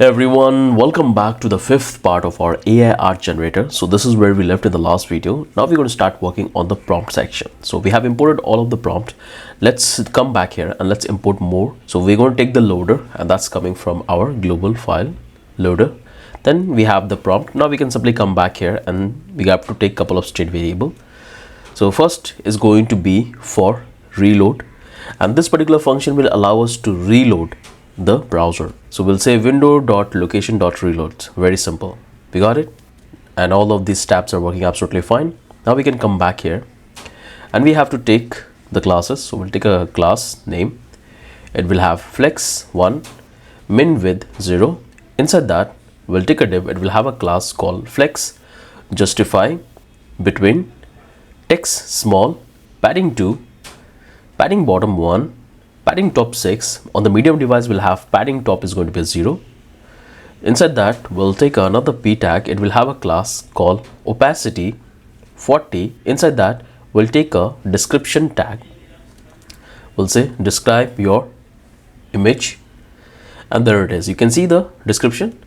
Everyone, welcome back to the fifth part of our AI art generator. So this is where we left in the last video. Now we're going to start working on the prompt section. So we have imported all of the prompt. Let's come back here and let's import more. So we're going to take the loader, and that's coming from our global file loader. Then we have the prompt. Now we can simply come back here and we have to take a couple of state variable. So first is going to be for reload, and this particular function will allow us to reload the browser. So we'll say window.location.reload. Very simple. We got it, and all of these tabs are working absolutely fine. Now we can come back here and we have to take the classes. So we'll take a class name. It will have flex1 min width 0. Inside that we'll take a div. It will have a class called flex justify between text small, padding 2, padding bottom 1, padding top 6. On the medium device we'll have padding top is going to be 0. Inside that we'll take another p tag. It will have a class called opacity 40. Inside that we'll take a description tag. We'll say describe your image, and there it is. You can see the description.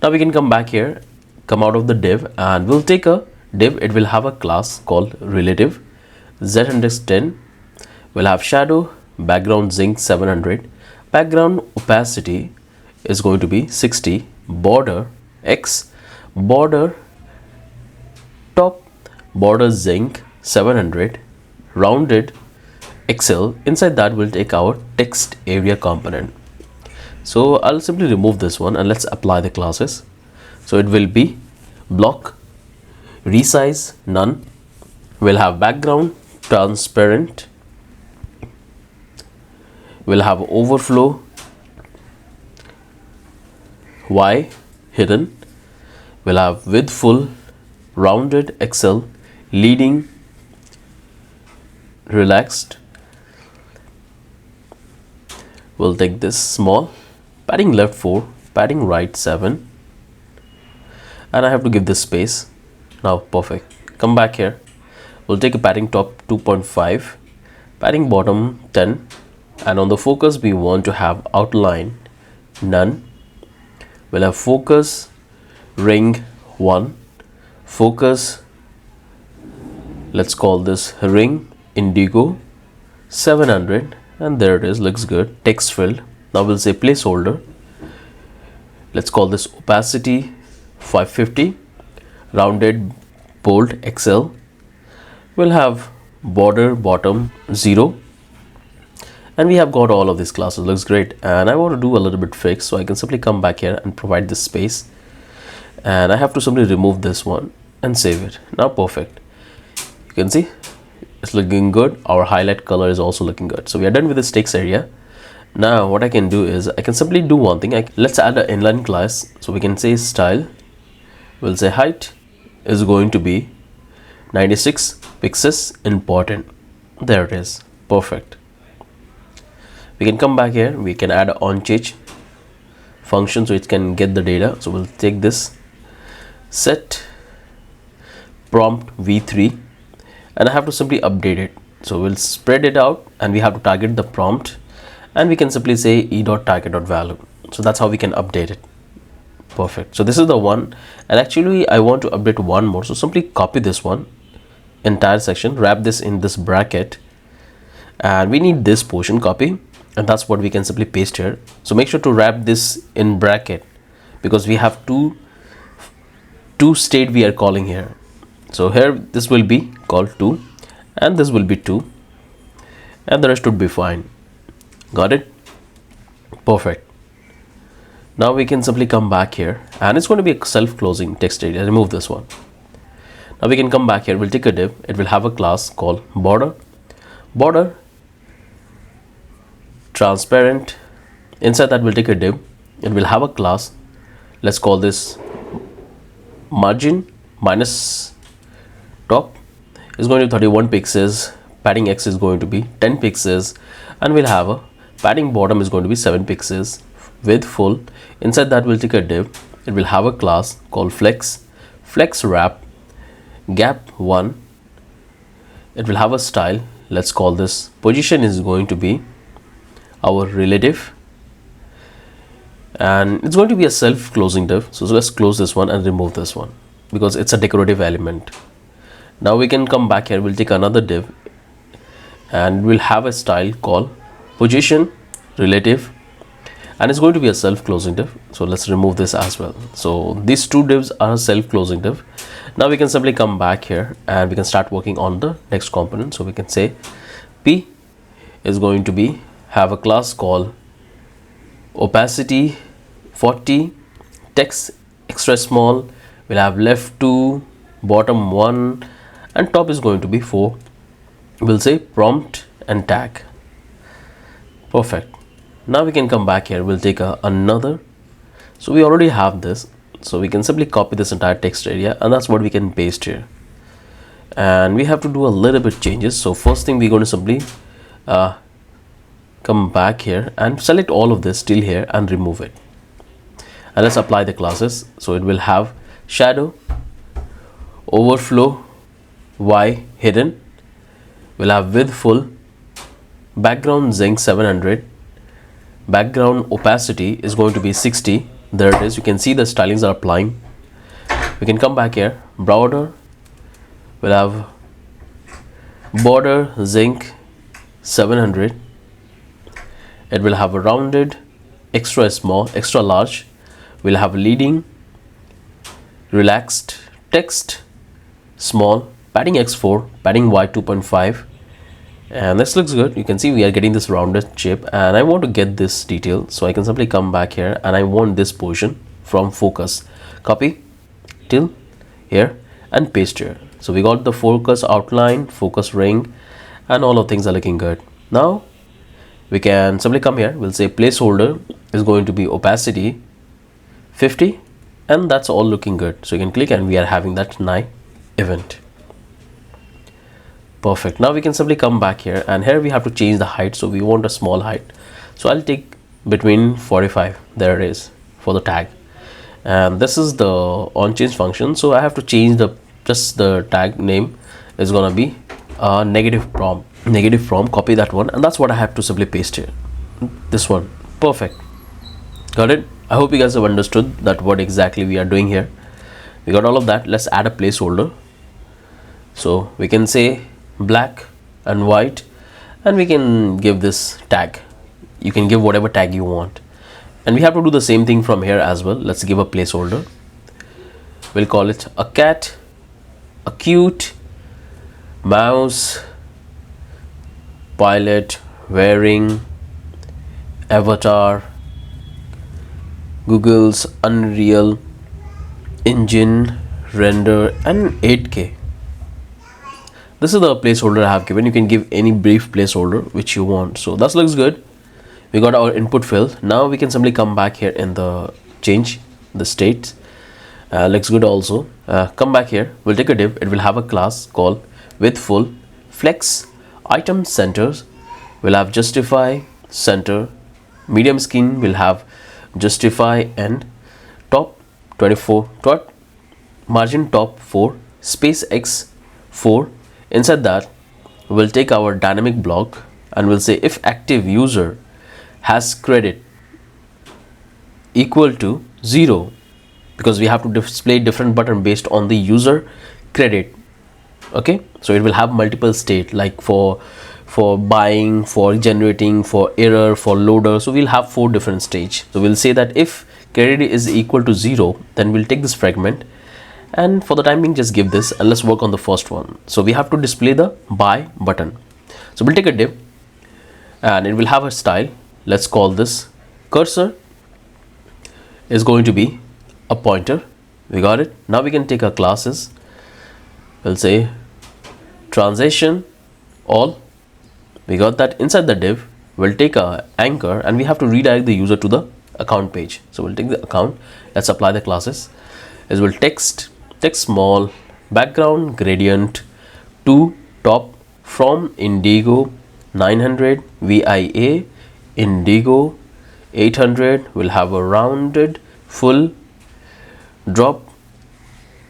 Now we can come back here, come out of the div, and we'll take a div. It will have a class called relative z-10. We'll have shadow background zinc 700, background opacity is going to be 60, border x, border top border zinc 700, rounded XL. Inside that we'll take our text area component. So I'll simply remove this one and let's apply the classes. So it will be block resize none. We'll have background transparent. We'll have overflow Y hidden. We'll have width full, rounded XL, leading relaxed. We'll take this small, padding left 4, padding right 7, and I have to give this space. Now perfect. Come back here. We'll take a padding top 2.5, padding bottom 10, and on the focus we want to have outline none. We'll have focus ring 1, focus, let's call this ring indigo 700, and there it is, looks good. Text field. Now we'll say placeholder. Let's call this opacity 550, rounded bold XL. We'll have border bottom 0, and we have got all of these classes. Looks great, and I want to do a little bit fix, so I can simply come back here and provide this space, and I have to simply remove this one and save it. Now perfect. You can see it's looking good. Our highlight color is also looking good. So we are done with this text area. Now what I can do is I can simply do one thing. Let's add an inline class. So we can say style. We'll say height is going to be 96 pixels important. There it is. Perfect. We can come back here. We can add on change function so it can get the data. So we'll take this set prompt v3, and I have to simply update it. So we'll spread it out and we have to target the prompt, and we can simply say e.target.value. So that's how we can update it. Perfect. So this is the one, and actually I want to update one more. So simply copy this one entire section, wrap this in this bracket, and we need this portion copy, and that's what we can simply paste here. So make sure to wrap this in bracket because we have two state we are calling here. So here this will be called 2 and this will be 2, and the rest would be fine. Got it? Perfect. Now we can simply come back here, and it's going to be a self-closing text area. Remove this one. Now we can come back here. We'll take a div. It will have a class called border transparent. Inside that we'll take a div. It will have a class. Let's call this margin minus top is going to be 31 pixels, padding x is going to be 10 pixels, and we'll have a padding bottom is going to be 7 pixels, width full. Inside that we'll take a div. It will have a class called flex wrap gap 1. It will have a style. Let's call this position is going to be our relative and it's going to be a self-closing div. So let's close this one and remove this one because it's a decorative element. Now we can come back here, we'll take another div and we'll have a style called position relative, and it's going to be a self-closing div. So let's remove this as well. So these two divs are self-closing div. Now we can simply come back here and we can start working on the next component. So we can say P is going to be have a class called opacity 40, text extra small, we'll have left 2, bottom 1, and top is going to be 4. We'll say prompt and tag. Perfect. Now we can come back here, we'll take another. So we already have this, so we can simply copy this entire text area, and that's what we can paste here. And we have to do a little bit changes. So first thing, we're going to simply come back here and select all of this till here and remove it, and let's apply the classes. So it will have shadow, overflow, Y hidden, we'll have width full, background zinc 700, background opacity is going to be 60. There it is, you can see the stylings are applying. We can come back here, border, we'll have border zinc 700, it will have a rounded, extra small, extra large, we'll have leading, relaxed, text small, padding x4, padding y 2.5, and this looks good. You can see we are getting this rounded shape, and I want to get this detail, so I can simply come back here and I want this portion from focus, copy till here and paste here. So we got the focus outline, focus ring, and all of things are looking good. Now we can simply come here, we'll say placeholder is going to be opacity 50, and that's all looking good. So you can click and we are having that night event. Perfect. Now we can simply come back here, and here we have to change the height. So we want a small height, so I'll take between 45. There it is for the tag, and this is the on change function. So I have to change the tag name is gonna be negative prom. Copy that one, and that's what I have to simply paste here. This one. Perfect. Got it? I hope you guys have understood that what exactly we are doing here. We got all of that. Let's add a placeholder. So we can say black and white, and we can give this tag. You can give whatever tag you want, and we have to do the same thing from here as well. Let's give a placeholder. We'll call it a cat, a cute mouse, pilot wearing, avatar, Google's Unreal Engine render, and 8K. This is the placeholder I have given. You can give any brief placeholder which you want. So that looks good. We got our input filled. Now we can simply come back here in the change the state. Looks good also. Come back here, we'll take a div. It will have a class called width full, flex, item centers, we'll have justify, center, medium skin will have justify, and top 24 dot margin top 4, space x 4. Inside that we'll take our dynamic block and we'll say if active user has credit equal to 0, because we have to display different button based on the user credit. Okay, so it will have multiple state, like for buying, for generating, for error, for loader. So we'll have 4 different stage. So we'll say that if credit is equal to 0, then we'll take this fragment, and for the time being just give this, and let's work on the first one. So we have to display the buy button. So we'll take a div and it will have a style. Let's call this cursor is going to be a pointer. We got it. Now we can take our classes. We'll say transition all. We got that. Inside the div we'll take a anchor, and we have to redirect the user to the account page. So we'll take the account. Let's apply the classes. As well, text small, background gradient to top, from indigo 900, VIA indigo 800. We'll have a rounded full, drop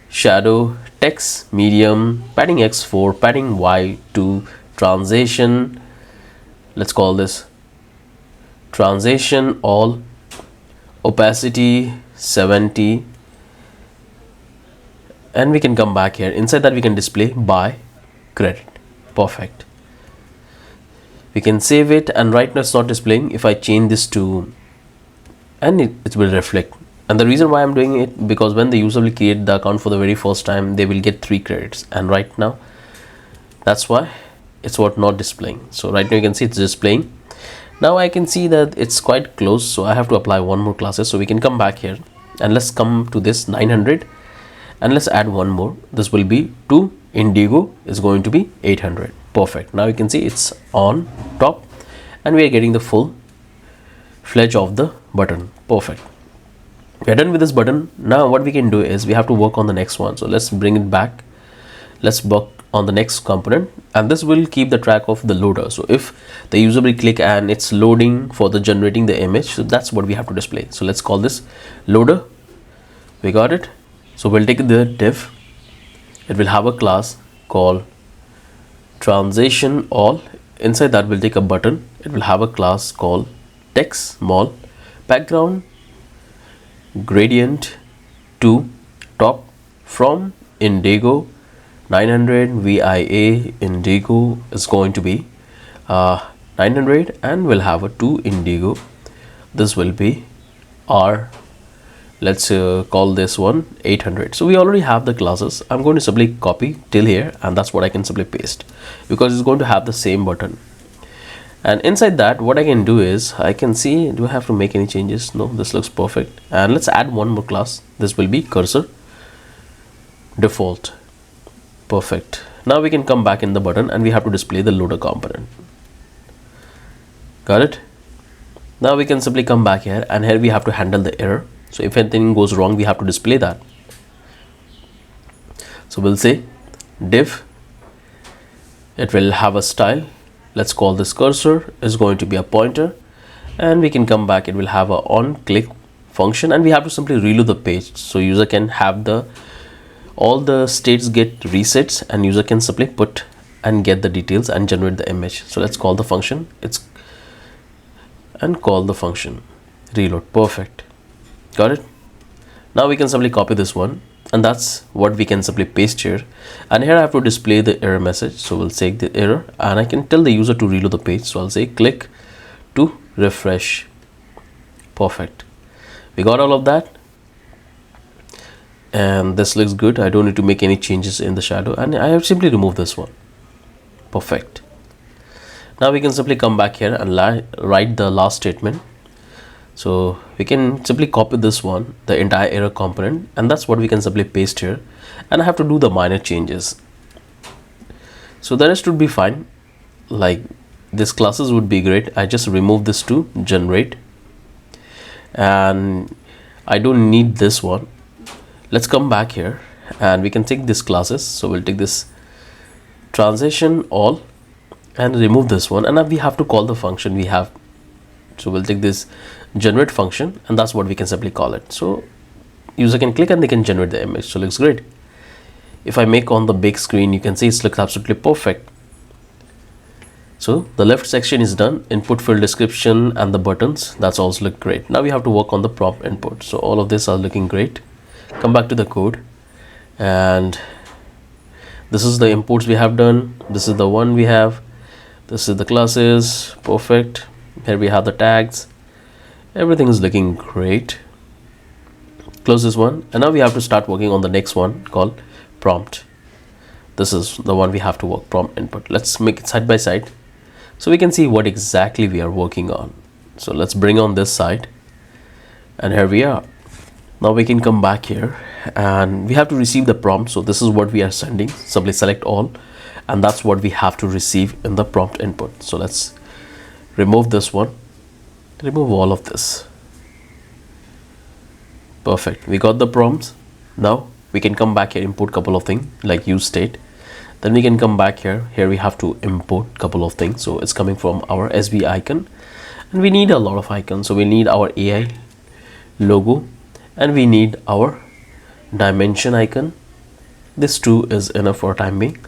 shadow, text medium, padding x4, padding y2, transition, let's call this transition all, opacity 70, and we can come back here. Inside that we can display by credit. Perfect. We can save it, and right now it's not displaying. If I change this to, and it will reflect. And the reason why I'm doing it, because when the user will create the account for the very first time, they will get 3 credits, and right now that's why it's what not displaying. So right now you can see it's displaying. Now I can see that it's quite close, so I have to apply one more classes. So we can come back here and let's come to this 900, and let's add one more. This will be 2 indigo is going to be 800. Perfect. Now you can see it's on top, and we are getting the full fledge of the button. Perfect. We are done with this button. Now what we can do is we have to work on the next one. So let's bring it back. Let's work on the next component, and this will keep the track of the loader. So if the user will click and it's loading for the generating the image, so that's what we have to display. So let's call this loader. We got it. So we'll take the div. It will have a class called transition all. Inside that we'll take a button. It will have a class called text small background gradient to top from indigo 900 VIA indigo is going to be 900, and we'll have a 2 indigo. This will be R. Let's call this one 800. So we already have the classes. I'm going to simply copy till here, and that's what I can simply paste, because it's going to have the same button. And inside that what I can do is I can see, do I have to make any changes? No, this looks perfect. And let's add one more class. This will be cursor default. Perfect. Now we can come back in the button, and we have to display the loader component. Got it? Now we can simply come back here, and here we have to handle the error. So if anything goes wrong, we have to display that. So we'll say div. It will have a style. Let's call this cursor is going to be a pointer, and we can come back. It will have a on click function, and we have to simply reload the page, so user can have the all the states get resets, and user can simply put and get the details and generate the image. So let's call the function. And call the function reload. Perfect. Got it? Now we can simply copy this one, and that's what we can simply paste here. And here I have to display the error message. So we'll take the error, and I can tell the user to reload the page. So I'll say click to refresh. Perfect. We got all of that, and this looks good. I don't need to make any changes in the shadow, and I have simply removed this one. Perfect. Now we can simply come back here and write the last statement. So we can simply copy this one, the entire error component, and that's what we can simply paste here. And I have to do the minor changes. So the rest would be fine. Like this classes would be great. I just remove this to generate, and I don't need this one. Let's come back here, and we can take this classes. So we'll take this transition all and remove this one, and now we have to call the function we have. So we'll take this generate function, and that's what we can simply call it. So user can click and they can generate the image. So it looks great. If I make on the big screen, you can see it looks absolutely perfect. So the left section is done. Input field description and the buttons, that's also look great. Now we have to work on the prompt input. So all of this are looking great. Come back to the code, and this is the imports we have done. This is the one we have. This is the classes. Perfect. Here we have the tags. Everything is looking great. Close this one, and now we have to start working on the next one called prompt. This is the one we have to work, prompt input. Let's make it side by side so we can see what exactly we are working on. So let's bring on this side, and here we are. Now we can come back here, and we have to receive the prompt. So this is what we are sending. Simply select all, and that's what we have to receive in the prompt input. So let's remove this one, remove all of this. Perfect. We got the prompts. Now we can come back here, import couple of things like use state. Then we can come back here. Here we have to import couple of things. So it's coming from our SB icon, and we need a lot of icons. So we need our AI logo, and we need our dimension icon. This two is enough for time being.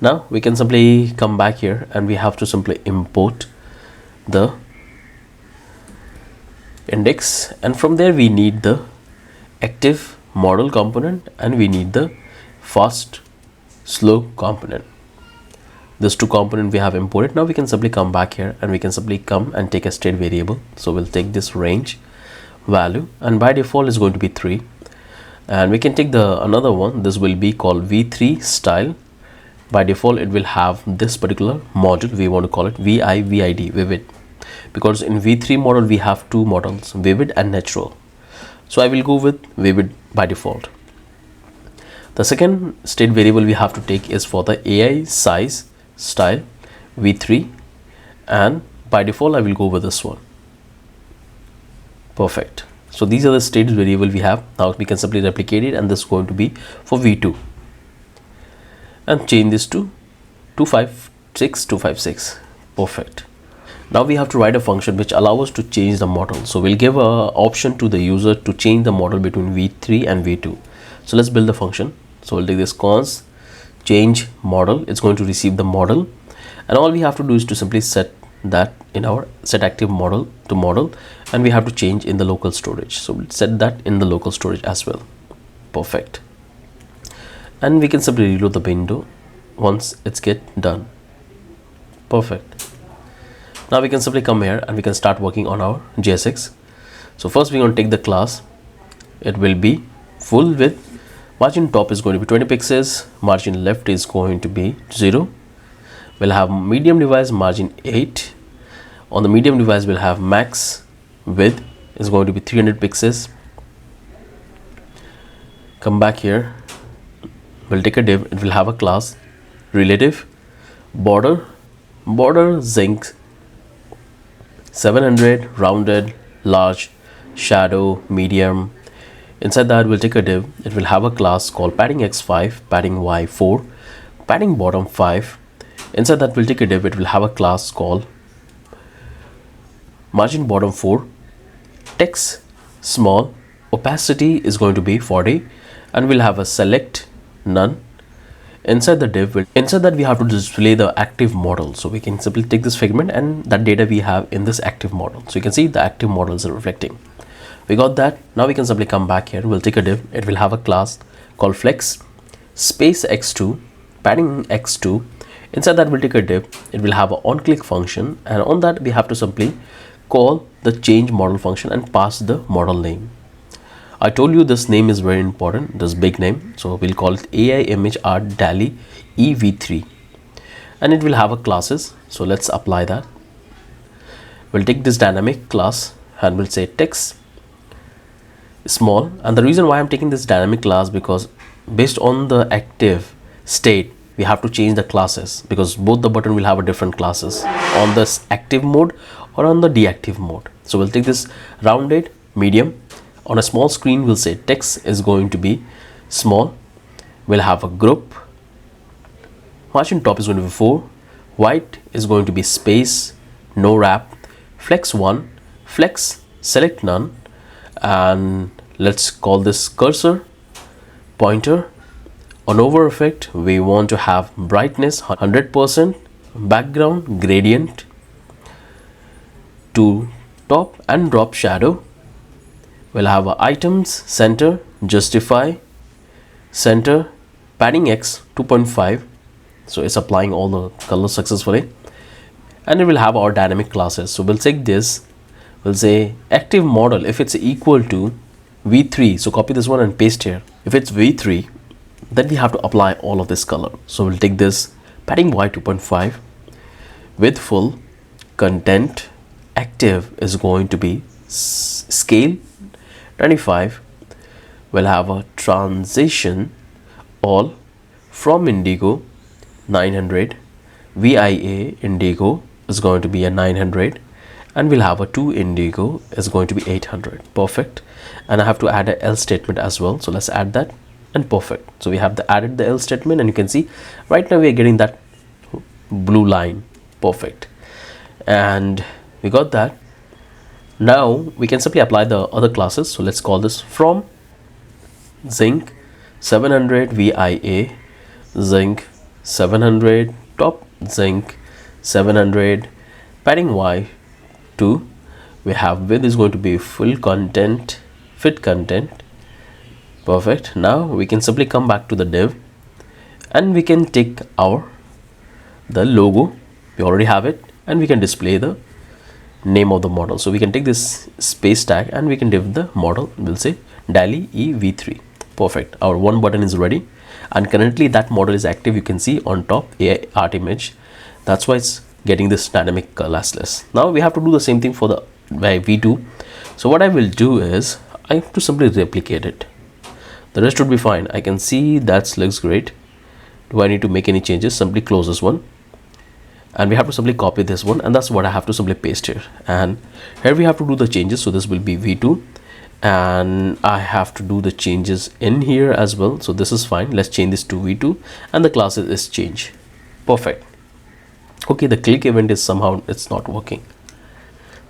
Now we can simply come back here, and we have to simply import the index, and from there we need the active model component and we need the fast slow component. These two components we have imported. Now we can simply come back here and we can simply come and take a state variable. So we'll take this range value, and by default is going to be 3, and we can take the another one. This will be called v3 style. By default it will have this particular module. We want to call it vid, vivid, because in v3 model we have two models, vivid and natural. So I will go with vivid by default. The second state variable we have to take is for the AI size style v3, and by default I will go with this one. Perfect. So these are the state variable we have. Now we can simply replicate it, and this is going to be for v2, and change this to 256. Perfect. Now we have to write a function which allows us to change the model. So we'll give a option to the user to change the model between v3 and v2. So let's build the function. So we'll take this const change model. It's going to receive the model, and all we have to do is to simply set that in our set active model to model, and we have to change in the local storage. So we'll set that in the local storage as well. Perfect. And we can simply reload the window once it's get done. Perfect. Now we can simply come here and we can start working on our JSX. So first we're going to take the class. It will be full width. Margin top is going to be 20 pixels. Margin left is going to be 0. We'll have medium device margin 8. On the medium device we'll have max width is going to be 300 pixels. Come back here. We'll take a div. It will have a class relative border zinc 700, rounded, large, shadow, medium. Inside that we'll take a div. It will have a class called padding x5, padding y4, padding bottom 5. Inside that we'll take a div. It will have a class called margin bottom 4, text small, opacity is going to be 40, and we'll have a select none. Inside the div, inside that we have to display the active model. So we can simply take this figment and that data we have in this active model. So you can see the active models are reflecting. We got that. Now we can simply come back here. We'll take a div. It will have a class called flex space x2, padding x2. Inside that we'll take a div. It will have an on click function, and on that we have to simply call the change model function and pass the model name. I told you this name is very important, this big name. So we'll call it AI image art DALL-E EV3, and it will have a classes. So let's apply that. We'll take this dynamic class and we'll say text small, and the reason why I'm taking this dynamic class, because based on the active state we have to change the classes, because both the button will have a different classes on this active mode or on the deactive mode. So we'll take this rounded medium. On a small screen we'll say text is going to be small. We'll have a group. Margin top is going to be 4. White is going to be space, no wrap. Flex 1, flex select none, and let's call this cursor pointer. On over effect we want to have brightness 100%, background gradient to top, and drop shadow. We'll have items center, justify center, padding x 2.5. so it's applying all the colors successfully, and it will have our dynamic classes. So we'll take this. We'll say active model, if it's equal to v3, so copy this one and paste here. If it's v3, then we have to apply all of this color. So we'll take this padding y 2.5 with full content. Active is going to be scale 25. We'll have a transition all from indigo 900, VIA indigo is going to be a 900, and we'll have a 2 indigo is going to be 800. Perfect. And I have to add a else statement as well. So let's add that, and perfect. So we have added the else statement, and you can see right now we are getting that blue line. Perfect. And we got that. Now we can simply apply the other classes. So let's call this from zinc 700 VIA, zinc 700, top zinc 700, padding y 2, We have width is going to be full content, fit content. Perfect. Now we can simply come back to the div and we can take the logo, we already have it, and we can display the name of the model. So we can take this space tag and we can div the model. We'll say DALL-E v3. Perfect. Our one button is ready, and currently that model is active. You can see on top AI art image. That's why it's getting this dynamic classless. Now we have to do the same thing for the v2. So what I will do is I have to simply replicate it. The rest would be fine. I can see that looks great. Do I need to make any changes? Simply close this one, and we have to simply copy this one, and that's what I have to simply paste here. And here we have to do the changes. So this will be v2, and I have to do the changes in here as well. So this is fine. Let's change this to v2, and the class is change. Perfect. Okay, the click event is somehow it's not working.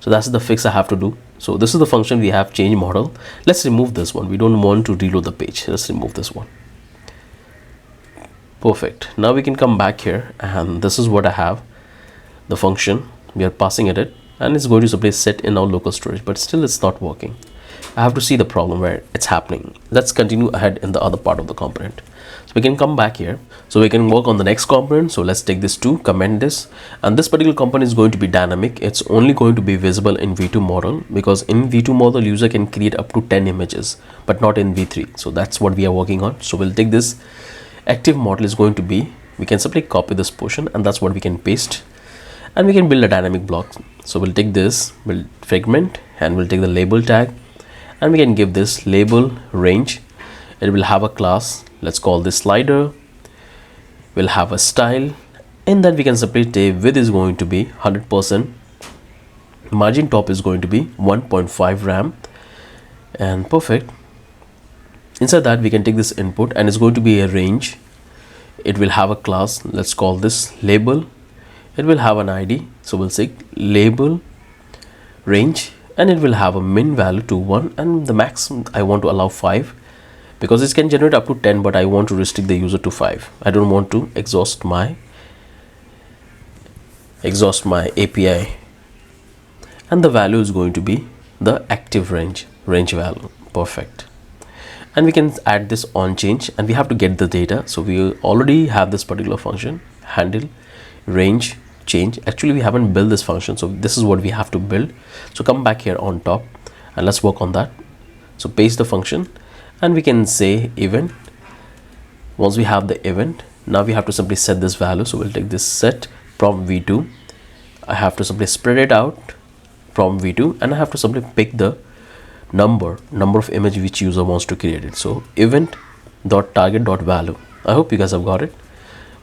So that's the fix I have to do. So this is the function we have, change model. Let's remove this one. We don't want to reload the page. Let's remove this one. Perfect. Now we can come back here, and this is what I have, the function. We are passing it, and it's going to simply set in our local storage, but still it's not working. I have to see the problem where it's happening. Let's continue ahead in the other part of the component. So we can come back here, so we can work on the next component. So let's take this to comment this, and this particular component is going to be dynamic. It's only going to be visible in v2 model, because in v2 model user can create up to 10 images, but not in v3. So that's what we are working on. So we'll take this active model is going to be, we can simply copy this portion, and that's what we can paste, and we can build a dynamic block. So we'll take this, we'll fragment, and we'll take the label tag, and we can give this label range. It will have a class. Let's call this slider. We'll have a style, and then we can simply take width is going to be 100%, margin top is going to be 1.5 RAM, and perfect. Inside that we can take this input, and it's going to be a range. It will have a class. Let's call this label. It will have an ID, so we'll say label range, and it will have a min value to 1, and the max I want to allow 5, because it can generate up to 10, but I want to restrict the user to 5. I don't want to exhaust my API. And the value is going to be the active range value. Perfect. And we can add this on change, and we have to get the data. So we already have this particular function, handle range change. Actually we haven't built this function, so this is what we have to build. So come back here on top, and let's work on that. So paste the function, and we can say event. Once we have the event, now we have to simply set this value. So we'll take this set from v2. I have to simply spread it out from v2, and I have to simply pick the number of image which user wants to create it. So event.target.value. I hope you guys have got it.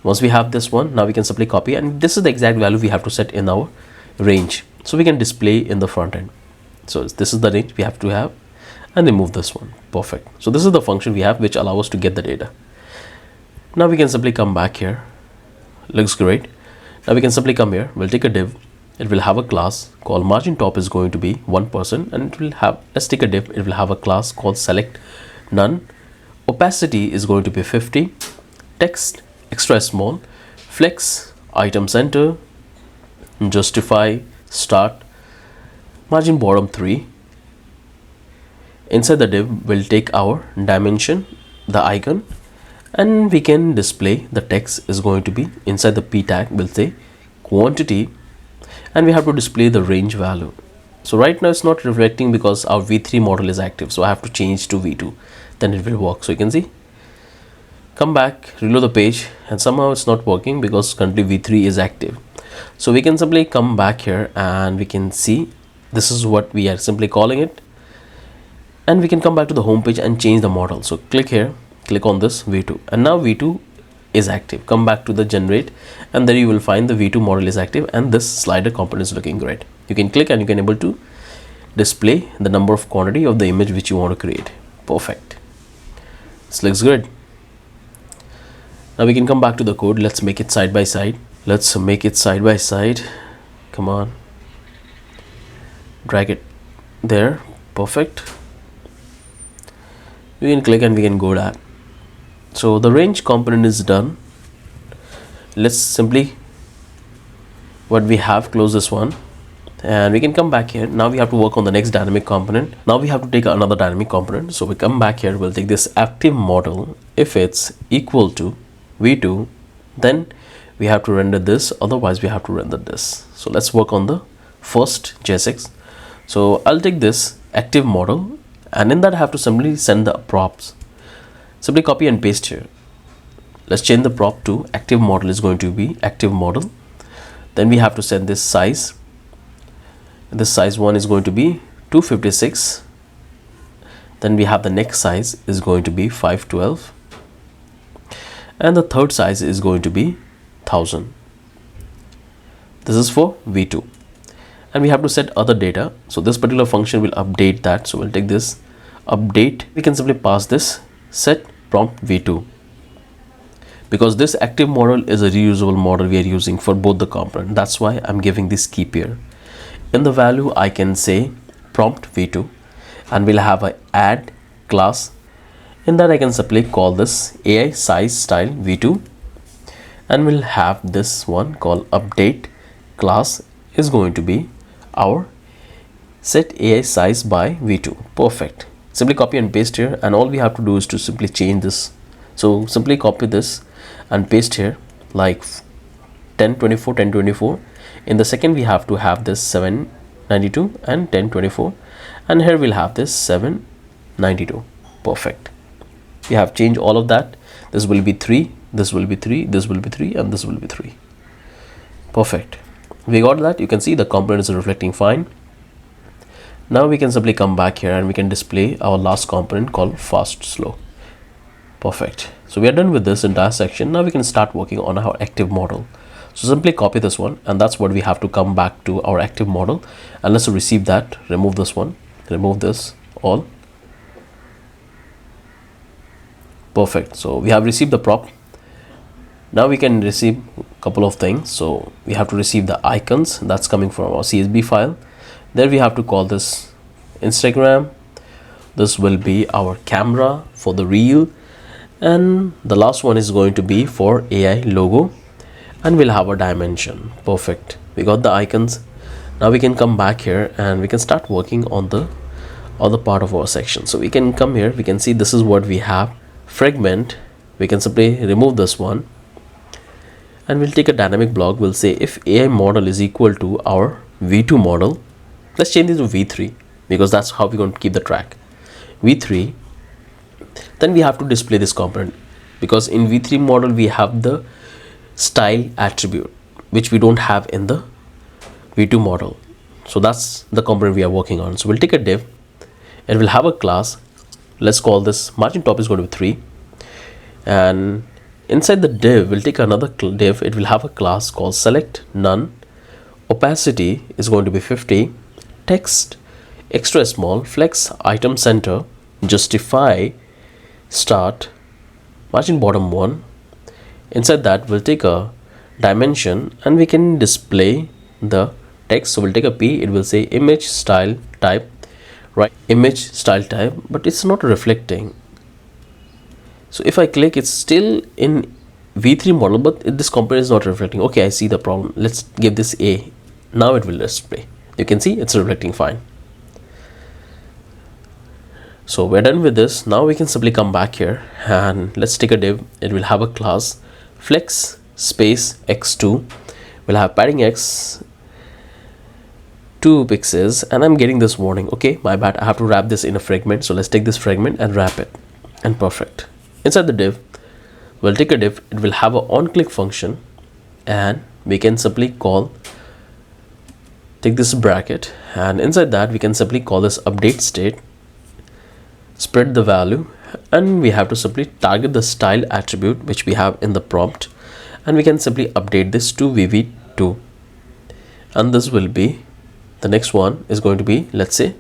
Once we have this one, now we can simply copy, and this is the exact value we have to set in our range, so we can display in the front end. So this is the range we have to have, and remove this one. Perfect. So this is the function we have which allow us to get the data. Now we can simply come back here. Looks great. Now we can simply come here. We'll take a div. It will have a class called margin top is going to be 1%, and it will have, let's take a div. It will have a class called select none. Opacity is going to be 50. Text extra small. Flex item center. Justify start. Margin bottom 3. Inside the div, we'll take our dimension, the icon, and we can display the text is going to be inside the p tag. We'll say quantity, and we have to display the range value. So right now it's not reflecting because our v3 model is active, so I have to change to v2, then it will work. So you can see, come back, reload the page, and somehow it's not working because currently v3 is active. So we can simply come back here, and we can see this is what we are simply calling it, and we can come back to the home page and change the model. So click here, click on this v2, and now v2 is active. Come back to the generate, and there you will find the v2 model is active, and this slider component is looking great. You can click, and you can able to display the number of quantity of the image which you want to create. Perfect. This looks good. Now we can come back to the code. Let's make it side by side. Let's make it side by side. Come on, drag it there. Perfect. We can click, and we can go that. So the range component is done. Let's simply what we have, close this one, and we can come back here. Now we have to work on the next dynamic component. Now we have to take another dynamic component. So we come back here, we'll take this active model. If it's equal to v2, then we have to render this, otherwise we have to render this. So let's work on the first JSX. So I'll take this active model, and in that I have to simply send the props. Simply copy and paste here. Let's change the prop to active model is going to be active model. Then we have to send this size. This size 1 is going to be 256. Then we have the next size is going to be 512. And the third size is going to be 1000. This is for v2. And we have to set other data. So this particular function will update that. So we'll take this update. We can simply pass this set prompt v2. Because this active model is a reusable model we are using for both the component. That's why I'm giving this keep here. In the value, I can say prompt v2, and we'll have a add class. In that I can simply call this AI size style v2, and we'll have this one called update class is going to be our set AI size by v2. Perfect. Simply copy and paste here, and all we have to do is to simply change this. So simply copy this and paste here like 1024 1024. In the second we have to have this 792 and 1024, and here we'll have this 792. Perfect. We have changed all of that. This will be 3, this will be 3, this will be 3, and this will be 3. Perfect. We got that. You can see the component is reflecting fine. Now we can simply come back here and we can display our last component called fast slow. Perfect. So we are done with this entire section. Now we can start working on our active model. So simply copy this one, and that's what we have to come back to our active model, and let's receive that. Remove this one, remove this all. Perfect. So we have received the prop. Now we can receive a couple of things. So we have to receive the icons that's coming from our CSV file. Then we have to call this Instagram. This will be our camera for the reel, and the last one is going to be for AI logo, and we'll have a dimension. Perfect. We got the icons. Now we can come back here and we can start working on the other part of our section. So we can come here, we can see this is what we have. Fragment, we can simply remove this one, and we'll take a dynamic block. We'll say if AI model is equal to our v2 model. Let's change this to v3, because that's how we're going to keep the track. v3, then we have to display this component, because in v3 model we have the style attribute, which we don't have in the v2 model. So that's the component we are working on. So we'll take a div, and we'll have a class. Let's call this margin top is going to be 3, and inside the div we'll take another div. It will have a class called select none. Opacity is going to be 50. Text extra small, flex item center, justify start, margin bottom 1. Inside that we'll take a dimension, and we can display the text. So we'll take a p, it will say image style type, right? Image style type, but it's not reflecting. So if I click, it's still in v3 model, but this component is not reflecting. Okay, I see the problem. Let's give this a. Now it will display. You can see it's reflecting fine. So we're done with this. Now we can simply come back here and let's take a div. It will have a class flex space x2. We'll have padding x 2 pixels, and I'm getting this warning. Okay, my bad, I have to wrap this in a fragment. So let's take this fragment and wrap it, and perfect. Inside the div, we'll take a div. It will have an on click function, and we can simply call, take this bracket, and inside that we can simply call this update state, spread the value, and we have to simply target the style attribute which we have in the prompt, and we can simply update this to vv2, and this will be, the next one is going to be, let's say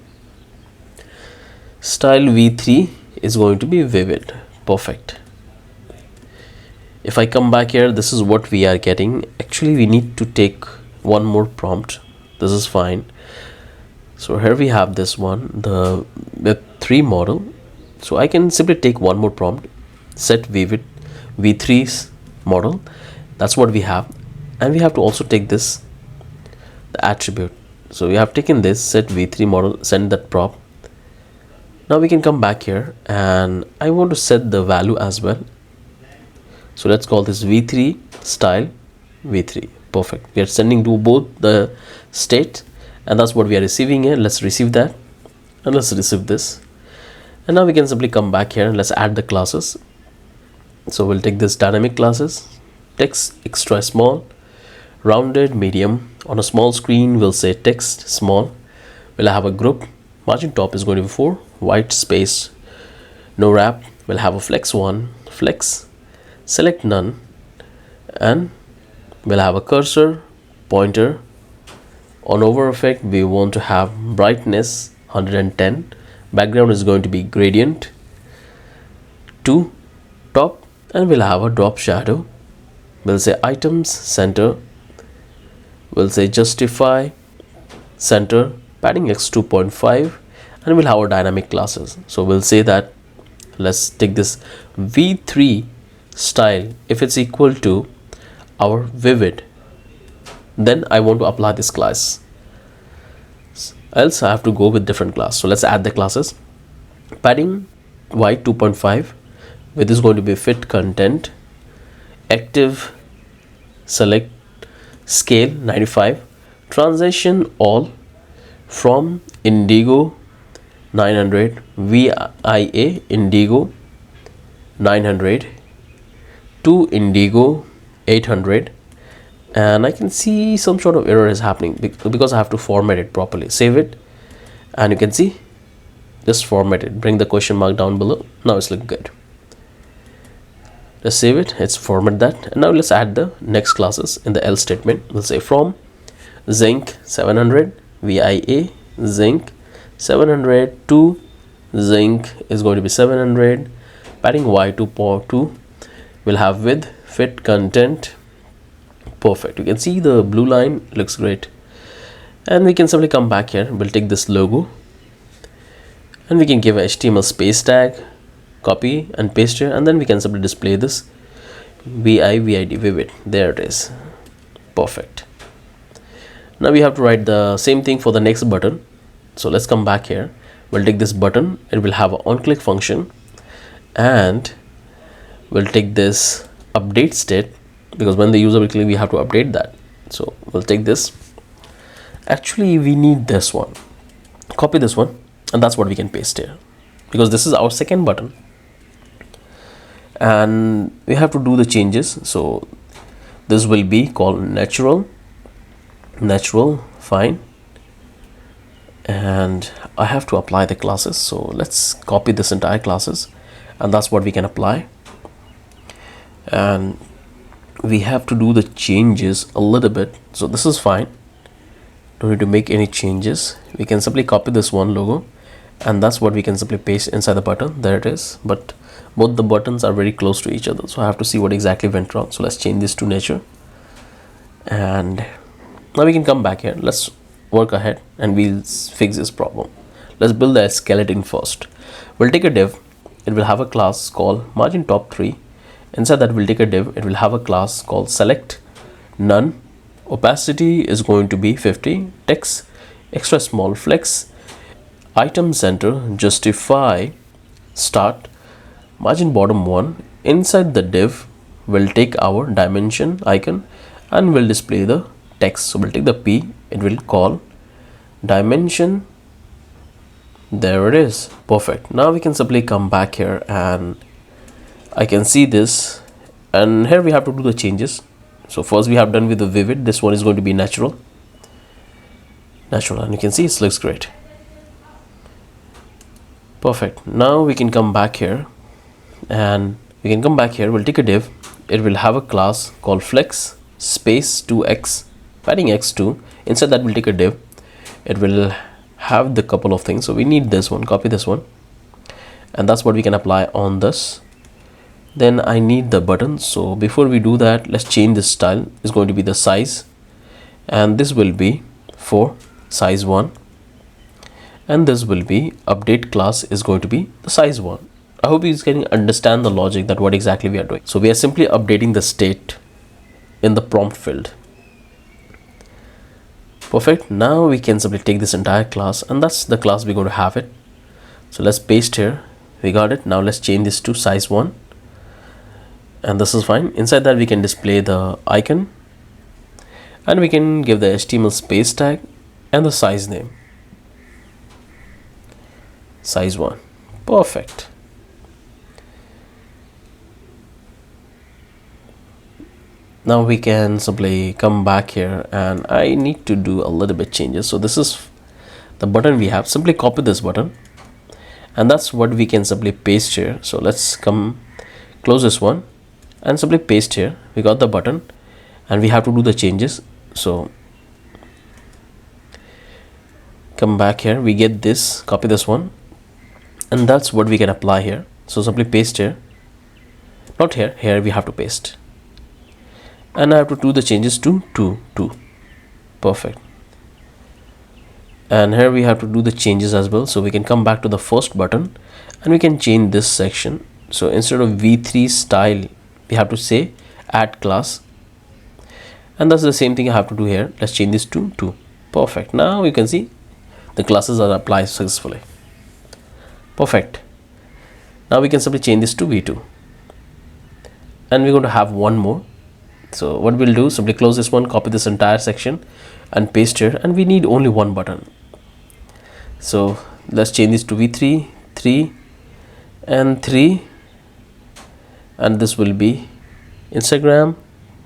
style v3 is going to be vivid. Perfect. If I come back here, this is what we are getting. Actually we need to take one more prompt. This is fine. So here we have this one, the web3 model. So I can simply take one more prompt, set vivid v3's model. That's what we have, and we have to also take this, the attribute. So we have taken this set v3 model, send that prop. Now we can come back here and I want to set the value as well. So let's call this v3 style v3. Perfect. We are sending to both the state, and that's what we are receiving here. Let's receive that, and let's receive this. And now we can simply come back here and let's add the classes. So we'll take this dynamic classes, text extra small, rounded medium. On a small screen we'll say text small. We'll have a group, margin top is going to be 4, white space, no wrap. We'll have a flex 1, flex, select none, and we'll have a cursor, pointer. On over effect we want to have brightness 110. Background is going to be gradient to top, and we'll have a drop shadow. We'll say items center, we'll say justify center, padding x 2.5, and we'll have our dynamic classes. So we'll say that let's take this v3 style, if it's equal to our vivid, then I want to apply this class, else I have to go with different class. So let's add the classes. Padding white 2.5, with this going to be fit content, active select, scale 95, transition all from indigo 900, VIA indigo 900 to indigo 800. And I can see some sort of error is happening because I have to format it properly. Save it, and you can see just format it, bring the question mark down below. Now it's looking good. Let's save it, let's format that, and now let's add the next classes in the else statement. We'll say from zinc 700, VIA zinc 700 to zinc is going to be 700, padding y 2.2. We'll have with fit content. Perfect. You can see the blue line looks great, and we can simply come back here. We'll take this logo and we can give a HTML space tag, copy and paste here, and then we can simply display this VIVID vivid. There it is. Perfect. Now we have to write the same thing for the next button. So let's come back here. We'll take this button, it will have an on click function, and we'll take this update state, because when the user will click we have to update that. So we'll take this, actually we need this one, copy this one, and that's what we can paste here, because this is our second button and we have to do the changes. So this will be called natural, fine, and I have to apply the classes. So let's copy this entire classes, and that's what we can apply. And we have to do the changes a little bit. So this is fine, don't need to make any changes. We can simply copy this one logo, and that's what we can simply paste inside the button. There it is, but both the buttons are very close to each other, so I have to see what exactly went wrong. So let's change this to nature, and now we can come back here. Let's work ahead and we'll fix this problem. Let's build the skeleton first. We'll take a div, it will have a class called margin top 3. Inside that we'll take a div, it will have a class called select none, opacity is going to be 50, text extra small, flex, item center, justify start, margin bottom 1. Inside the div we'll take our dimension icon and we'll display the text. So we'll take the p, it will call dimension. There it is. Perfect. Now we can simply come back here and I can see this, and here we have to do the changes. So first we have done with the vivid, this one is going to be natural, and you can see it looks great. Perfect. Now we can come back here and we'll take a div, it will have a class called flex space 2x, padding x2. Inside that we'll take a div, it will have the couple of things, so we need this one, copy this one, and that's what we can apply on this. Then I need the button, so before we do that, let's change this style. Is going to be the size, and this will be for size 1, and this will be update class is going to be the size 1. I hope you can understand the logic that what exactly we are doing. So we are simply updating the state in the prompt field. Perfect. Now we can simply take this entire class, and that's the class we're going to have it. So let's paste here. We got it. Now let's change this to size 1, and this is fine. Inside that we can display the icon, and we can give the HTML space tag and the size name, size 1. Perfect. Now we can simply come back here, and I need to do a little bit changes. So this is the button we have. Simply copy this button, and that's what we can simply paste here. So let's come close this one and simply paste here. We got the button, and we have to do the changes. So come back here, we get this, copy this one, and that's what we can apply here. So simply paste here, not here, here we have to paste, and I have to do the changes to 2. Perfect. And here we have to do the changes as well. So we can come back to the first button, and we can change this section. So instead of v3 style, we have to say add class, and that's the same thing I have to do here. Let's change this to 2. Perfect. Now you can see the classes are applied successfully. Perfect. Now we can simply change this to v2, and we're going to have one more. So what we'll do, simply close this one, copy this entire section and paste here, and we need only one button. So let's change this to v3, 3 and 3, and this will be Instagram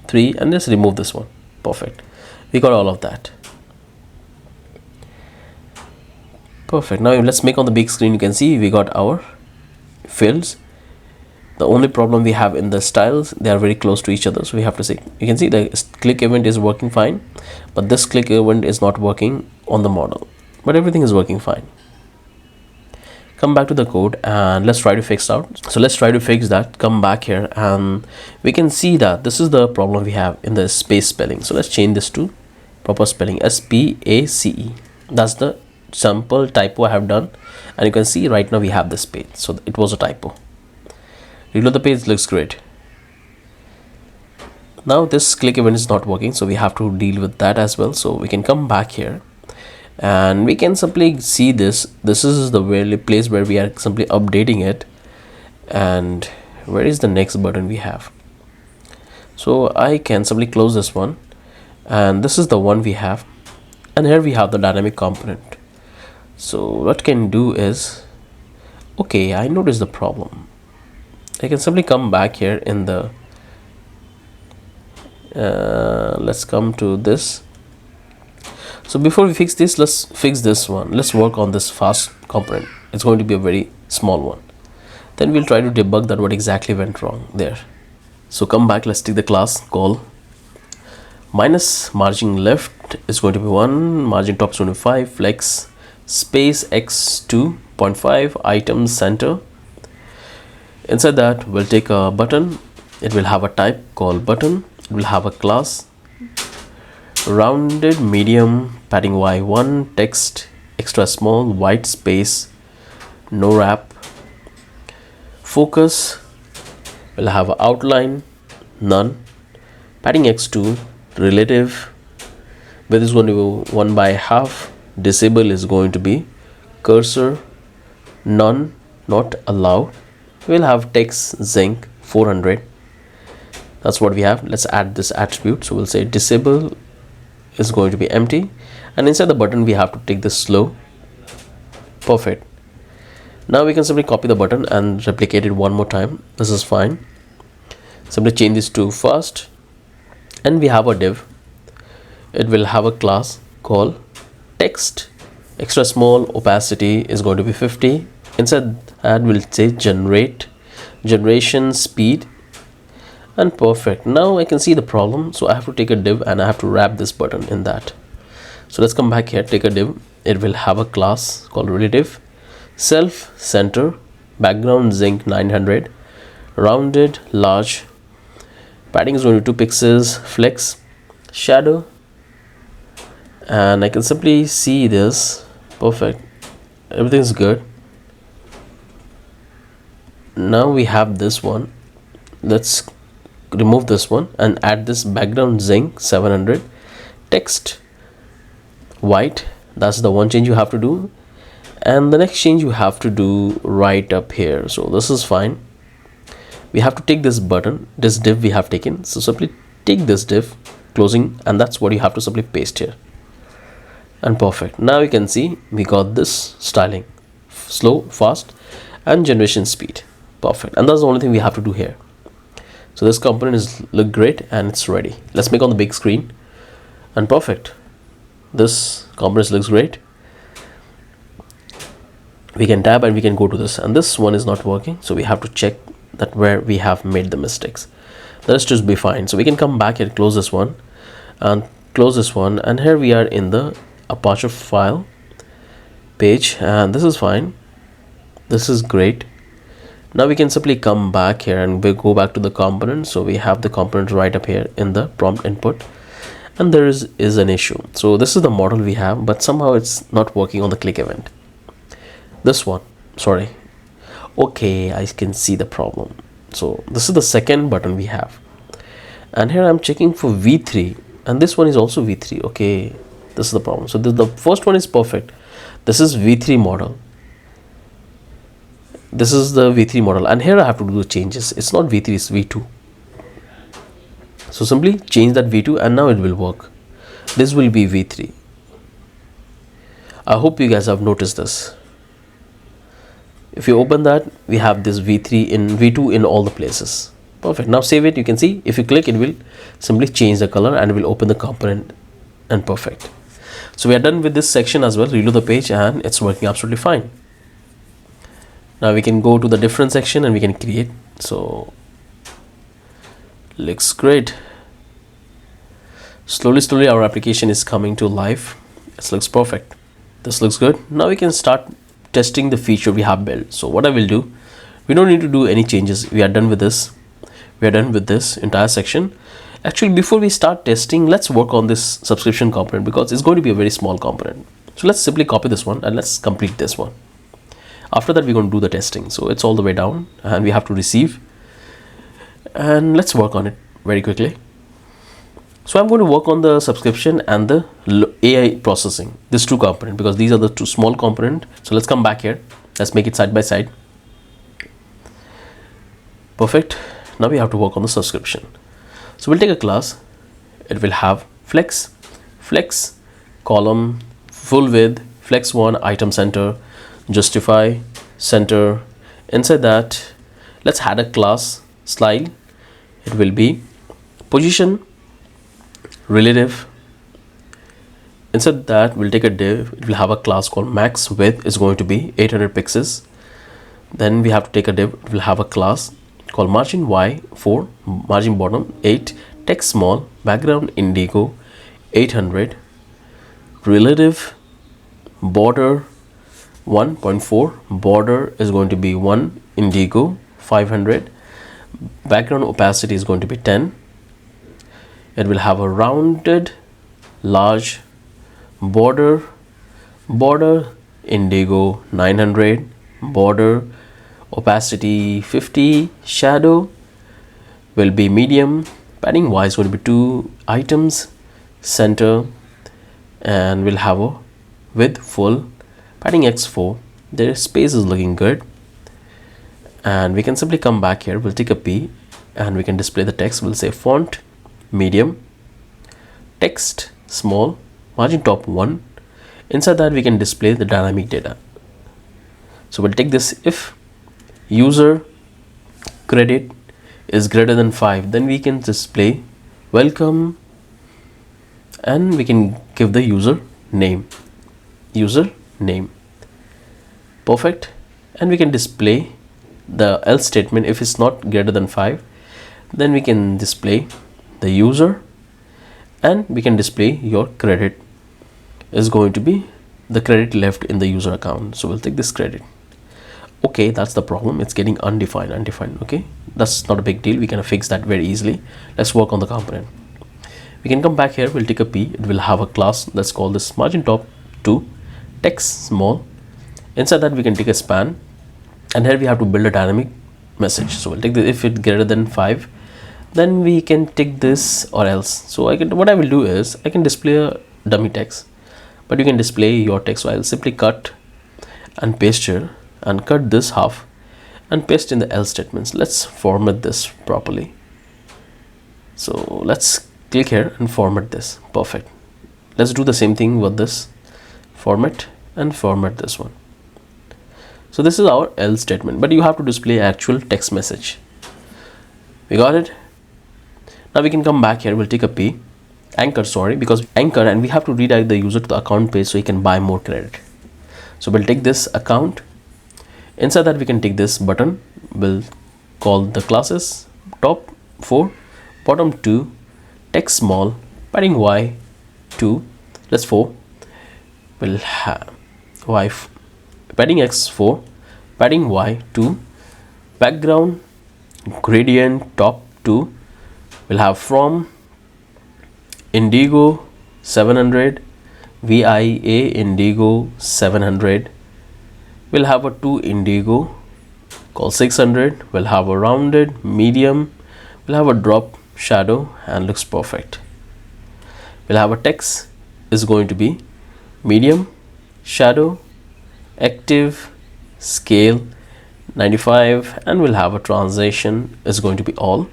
3, and let's remove this one. Perfect. We got all of that. Perfect. Now let's make on the big screen. You can see we got our fields. The only problem we have in the styles, they are very close to each other, so we have to see. You can see the click event is working fine, but this click event is not working on the model, but everything is working fine. Come back to the code and let's try to fix out. So let's try to fix that. Come back here, and we can see that this is the problem we have in the space spelling. So let's change this to proper spelling, SPACE. That's the sample typo I have done, and you can see right now we have this page, so it was a typo. Reload the page, looks great. Now this click event is not working, so we have to deal with that as well. So we can come back here, and we can simply see this. This is the place where we are simply updating it. And where is the next button we have? So I can simply close this one, and this is the one we have, and here we have the dynamic component. So what can do is, okay, I noticed the problem. I can simply come back here in the let's come to this. So before we fix this, let's fix this one. Let's work on this fast component. It's going to be a very small one. Then we'll try to debug that what exactly went wrong there. So come back, let's take the class call minus margin left is going to be 1, margin top is going to be 5, flex space x 2.5, item center. Inside that we'll take a button. It will have a type called button. It will have a class rounded medium padding y1, text extra small, white space, no wrap, focus will have outline, none, padding x2, relative width is going to be 1 by half, disable is going to be cursor, none, not allowed. We'll have text zinc 400. That's what we have. Let's add this attribute. So we'll say disable is going to be empty, and inside the button we have to take this slow. Perfect. Now we can simply copy the button and replicate it one more time. This is fine. Simply change this to fast, and we have a div. It will have a class called text extra small, opacity is going to be 50. Inside that we'll say generation speed, and perfect. Now I can see the problem, so I have to take a div and I have to wrap this button in that. So let's come back here, take a div. It will have a class called relative, self center, background zinc 900, rounded large, padding is going to be 2 pixels, flex, shadow, and I can simply see this. Perfect, everything is good. Now we have this one. Let's remove this one and add this background zinc 700, text white. That's the one change you have to do. And the next change you have to do right up here. So this is fine. We have to take this button, this div we have taken. So simply take this div, closing, and that's what you have to simply paste here. And perfect. Now you can see we got this styling, slow, fast, and generation speed. Perfect. And that's the only thing we have to do here. So this component is look great and it's ready. Let's make on the big screen. And perfect. This component looks great. We can tab and we can go to this, and this one is not working, so we have to check that where we have made the mistakes. The rest should be fine. So we can come back and close this one and close this one, and here we are in the Apache file page, and this is fine. This is great. Now we can simply come back here and we go back to the component. So we have the component right up here in the prompt input, and there is an issue. So this is the model we have, but somehow it's not working on the click event. This one, sorry. Okay, I can see the problem. So this is the second button we have, and here I'm checking for v3, and this one is also v3. Okay, this is the problem. So the first one is perfect. This is v3 model. This is the v3 model, and here I have to do the changes. It's not v3, it's v2. So simply change that v2 and now it will work. This will be v3. I hope you guys have noticed this. If you open that, we have this v3 in v2 in all the places. Perfect. Now save it. You can see if you click, it will simply change the color and will open the component, and perfect. So we are done with this section as well. Reload the page and it's working absolutely fine. Now we can go to the different section and we can create. So looks great. Slowly our application is coming to life. This looks perfect. This looks good. Now we can start testing the feature we have built. So what I will do, we don't need to do any changes. We are done with this. We are done with this entire section. Actually, before we start testing, let's work on this subscription component because it's going to be a very small component. So let's simply copy this one and let's complete this one. After that, we're going to do the testing. So it's all the way down and we have to receive, and let's work on it very quickly. So I'm going to work on the subscription and the AI processing, these two components, because these are the two small components. So let's come back here. Let's make it side by side. Perfect. Now we have to work on the subscription. So we'll take a class. It will have flex, column, full width, flex one, item center, justify, center. Inside that, let's add a class style. It will be position, relative. Inside that, we'll take a div. It will have a class called max width is going to be 800 pixels. Then we have to take a div. It will have a class called margin y 4, margin bottom 8, text small, background indigo 800, relative, border 1.4, border is going to be 1, indigo 500, background opacity is going to be 10. It will have a rounded large border, indigo 900, border opacity 50, shadow will be medium, padding y is going to be 2, items center, and we'll have a width full, padding x4. The space is looking good, and we can simply come back here. We'll take a P and we can display the text. We'll say font medium, text small, margin top 1. Inside that, we can display the dynamic data. So we'll take this. If user credit is greater than 5, then we can display welcome, and we can give the user name. Perfect. And we can display the else statement. If it's not greater than 5, then we can display the user, and we can display your credit is going to be the credit left in the user account. So we'll take this credit. Okay, that's the problem. It's getting undefined. Okay, that's not a big deal. We can fix that very easily. Let's work on the component. We can come back here. We'll take a P. It will have a class. Let's call this margin top 2, text small. Inside that, we can take a span, and here we have to build a dynamic message. So we'll take this. If it's greater than 5, then we can take this or else. So what I will do is I can display a dummy text, but you can display your text. So I'll simply cut and paste here and cut this half and paste in the else statements. Let's format this properly. So let's click here and format this. Perfect. Let's do the same thing with this. Format and format this one. So this is our else statement, but you have to display actual text message. We got it. Now we can come back here. We'll take a anchor, because anchor, and we have to redirect the user to the account page so he can buy more credit. So we'll take this account. Inside that we can take this button. We'll call the classes top 4, bottom 2, text small, padding y 2, that's 4. We'll have y padding x 4, padding y 2, background gradient top 2. We'll have from indigo 700, VIA indigo 700. We'll have a 2 indigo called 600. We'll have a rounded medium. We'll have a drop shadow and looks perfect. We'll have a text is going to be medium, shadow, active, scale 95, and we'll have a transition is going to be all.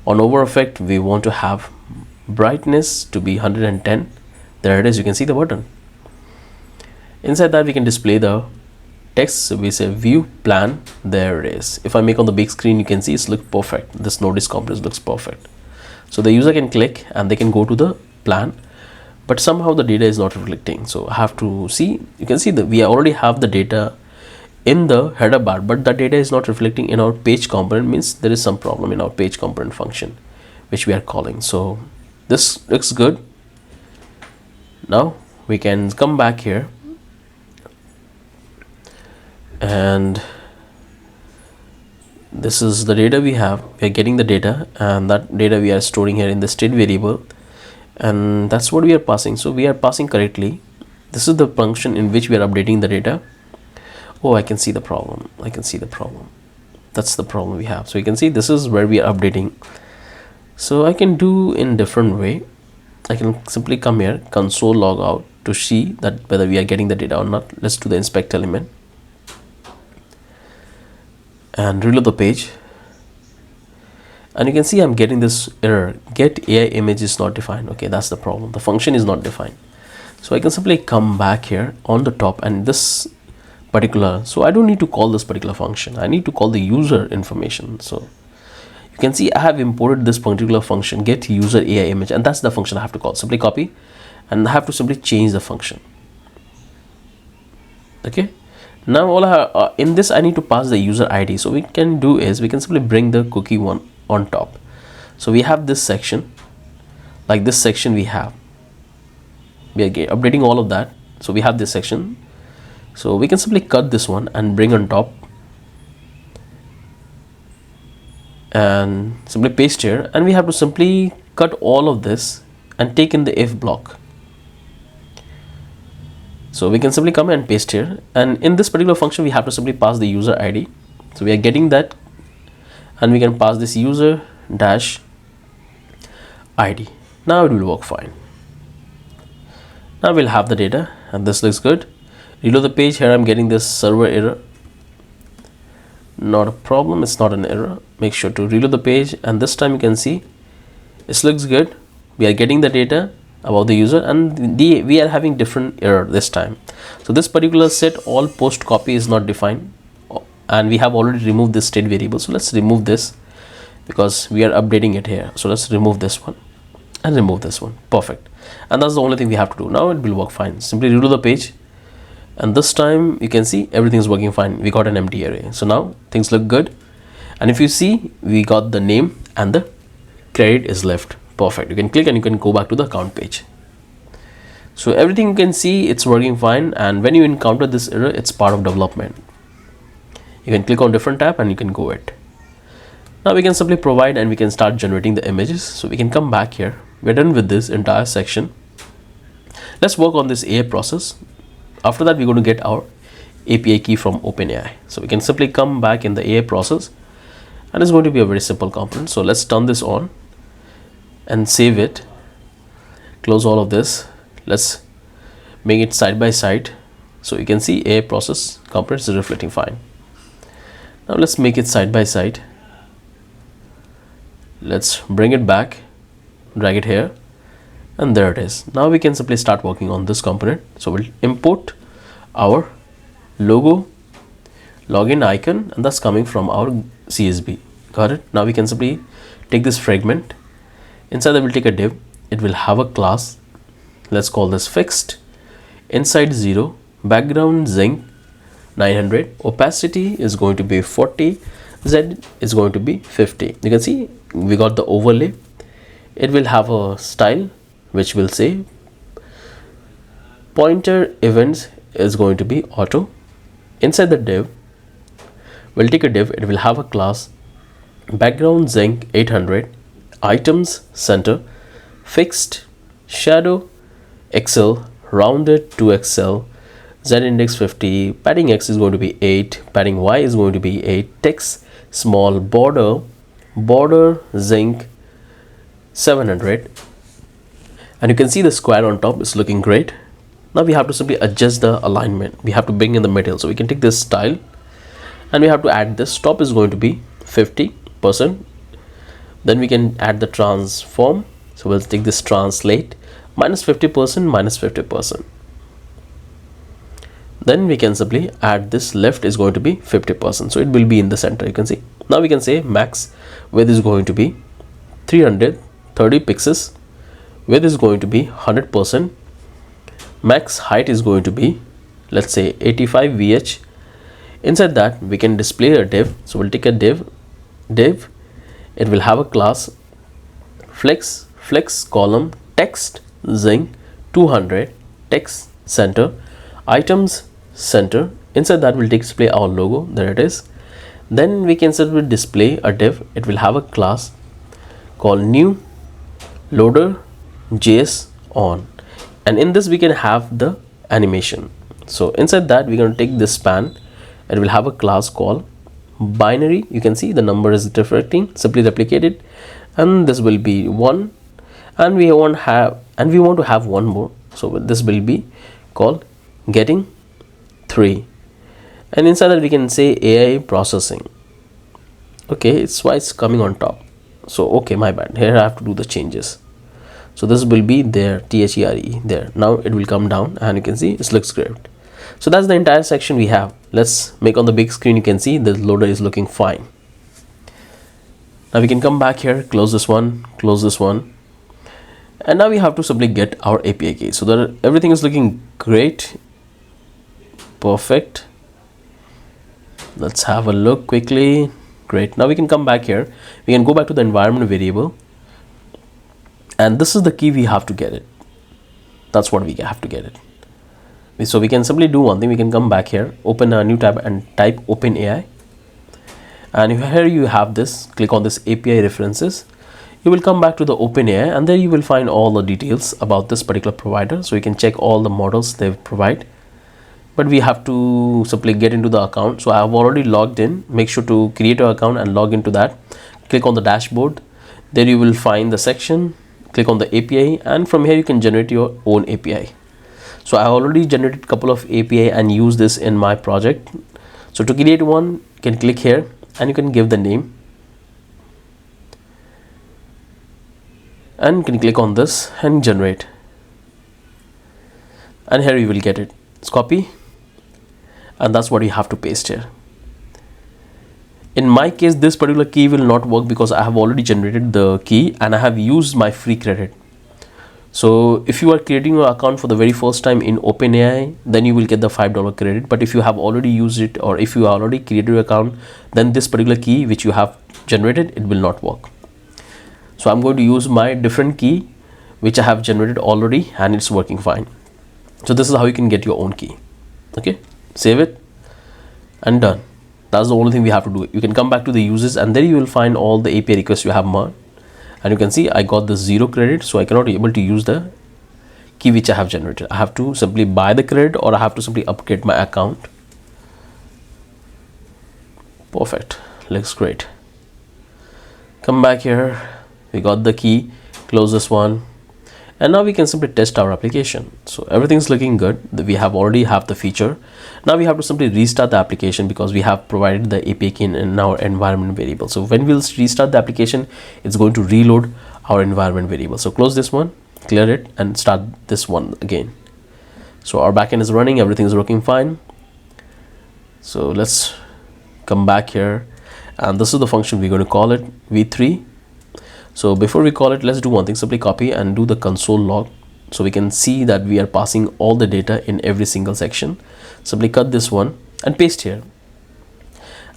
On over effect we want to have brightness to be 110. There it is, you can see the button. Inside that we can display the text. So we say view plan, there it is. If I make on the big screen, you can see it's look perfect. This Node.js component looks perfect. So the user can click and they can go to the plan, but somehow the data is not reflecting. So I have to see, you can see that we already have the data in the header bar, but the data is not reflecting in our page component. Means there is some problem in our page component function which we are calling. So this looks good. Now we can come back here and this is the data we have. We are getting the data, and that data we are storing here in the state variable, and that's what we are passing. So we are passing correctly. This is the function in which we are updating the data. Oh, I can see the problem. I can see the problem. That's the problem we have. So you can see this is where we are updating. So I can do in different way. I can simply come here, console log out to see that whether we are getting the data or not. Let's do the inspect element and reload the page, and you can see I'm getting this error, get AI image is not defined. Okay, that's the problem, the function is not defined. So I can simply come back here on the top, and this particular, so I don't need to call this particular function, I need to call the user information. So you can see I have imported this particular function, get user AI image, and that's the function I have to call. Simply copy, and I have to simply change the function. Okay, now all I have, in this I need to pass the user ID. So we can do is we can simply bring the cookie one on top. So we have this section, like this section we are updating all of that. So we have this section, so we can simply cut this one and bring on top and simply paste here, and we have to simply cut all of this and take in the if block. So we can simply come and paste here, and in this particular function we have to simply pass the user ID. So we are getting that, and we can pass this user dash ID. Now it will work fine. Now we'll have the data, and this looks good. Reload the page. Here I'm getting this server error. Not a problem, it's not an error. Make sure to reload the page, and this time you can see it looks good. We are getting the data about the user, and we are having different error this time. So this particular set all post copy is not defined, and we have already removed this state variable. So let's remove this because we are updating it here. So let's remove this one and remove this one. Perfect. And that's the only thing we have to do. Now it will work fine. Simply reload the page, and this time you can see everything is working fine. We got an empty array. So now things look good, and if you see, we got the name and the credit is left. Perfect. You can click and you can go back to the account page. So everything you can see, it's working fine, and when you encounter this error, it's part of development. You can click on different tab and you can go it. Now we can simply provide and we can start generating the images. So we can come back here. We're done with this entire section. Let's work on this AI process. After that, we're going to get our API key from OpenAI. So we can simply come back in the AI process, and it's going to be a very simple component. So let's turn this on and save it. Close all of this. Let's make it side by side. So you can see AI process components is reflecting fine. Now let's make it side by side. Let's bring it back, drag it here, and there it is. Now we can simply start working on this component. So we'll import our logo login icon, and that's coming from our CSV. Got it? Now we can simply take this fragment. Inside that we'll take a div. It will have a class. Let's call this fixed. Inside 0, background zinc 900, opacity is going to be 40, Z is going to be 50. You can see we got the overlay. It will have a style which will say pointer events is going to be auto. Inside the div, we'll take a div. It will have a class background zinc 800, items center, fixed, shadow, XL, rounded to XL, Z index 50, padding X is going to be 8, padding Y is going to be 8, text small, border zinc 700, and you can see the square on top is looking great. Now we have to simply adjust the alignment. We have to bring in the middle. So we can take this style and we have to add this. Top is going to be 50%. Then we can add the transform. So we'll take this translate minus 50%, minus 50%. Then we can simply add this left is going to be 50%. So it will be in the center. You can see. Now we can say max width is going to be 330 pixels. Width is going to be 100%. Max height is going to be, let's say, 85 VH. Inside that we can display a div. So we'll take a div. It will have a class flex column text zinc 200, text center, items center. Inside that we'll display our logo. There it is. Then we can simply display a div. It will have a class called new loader JS on, and in this we can have the animation. So inside that we're going to take this span. It will have a class called binary. You can see the number is reflecting. Simply replicate it, and this will be 1, and we want to have one more. So this will be called getting 3, and inside that we can say AI processing. Okay, it's why it's coming on top. So okay, my bad, here I have to do the changes. So this will be there, THERE there. Now it will come down and you can see it looks great. So that's the entire section we have. Let's make on the big screen. You can see the loader is looking fine. Now we can come back here, close this one, and now we have to simply get our API key. So that everything is looking great, perfect. Let's have a look quickly. Great. Now we can come back here. We can go back to the environment variable, and this is the key. We have to get it. That's what we have to get it. So we can simply do one thing. We can come back here, open a new tab and type OpenAI, and here you have this. Click on this API references. You will come back to the OpenAI, and there you will find all the details about this particular provider. So you can check all the models they provide, but we have to simply get into the account. So I have already logged in. Make sure to create an account and log into that. Click on the dashboard. There you will find the section. Click on the API, and from here you can generate your own API. So I already generated a couple of API and use this in my project. So to create one, you can click here and you can give the name, and you can click on this and generate, and here you will get it. Let's copy, and that's what you have to paste here. In my case, this particular key will not work because I have already generated the key and I have used my free credit. So if you are creating your account for the very first time in OpenAI, then you will get the $5 credit. But if you have already used it, or if you already created your account, then this particular key which you have generated, it will not work. So I'm going to use my different key which I have generated already, and it's working fine. So this is how you can get your own key. Okay, save it and done. That's the only thing we have to do. You can come back to the uses, and there you will find all the API requests you have MERN. And you can see I got the 0 credit, so I cannot be able to use the key which I have generated. I have to simply buy the credit, or I have to simply upgrade my account. Perfect, looks great. Come back here, we got the key, close this one, And now we can simply test our application. So everything's looking good. We have already have the feature. Now we have to simply restart the application because we have provided the API key in our environment variable. So when we'll restart the application, it's going to reload our environment variable. So close this one, clear it, and start this one again. So our backend is running, everything is working fine. So let's come back here, and this is the function we're going to call it v3. So before we call it, let's do one thing, simply copy and do the console log so we can see that we are passing all the data in every single section. Simply cut this one and paste here.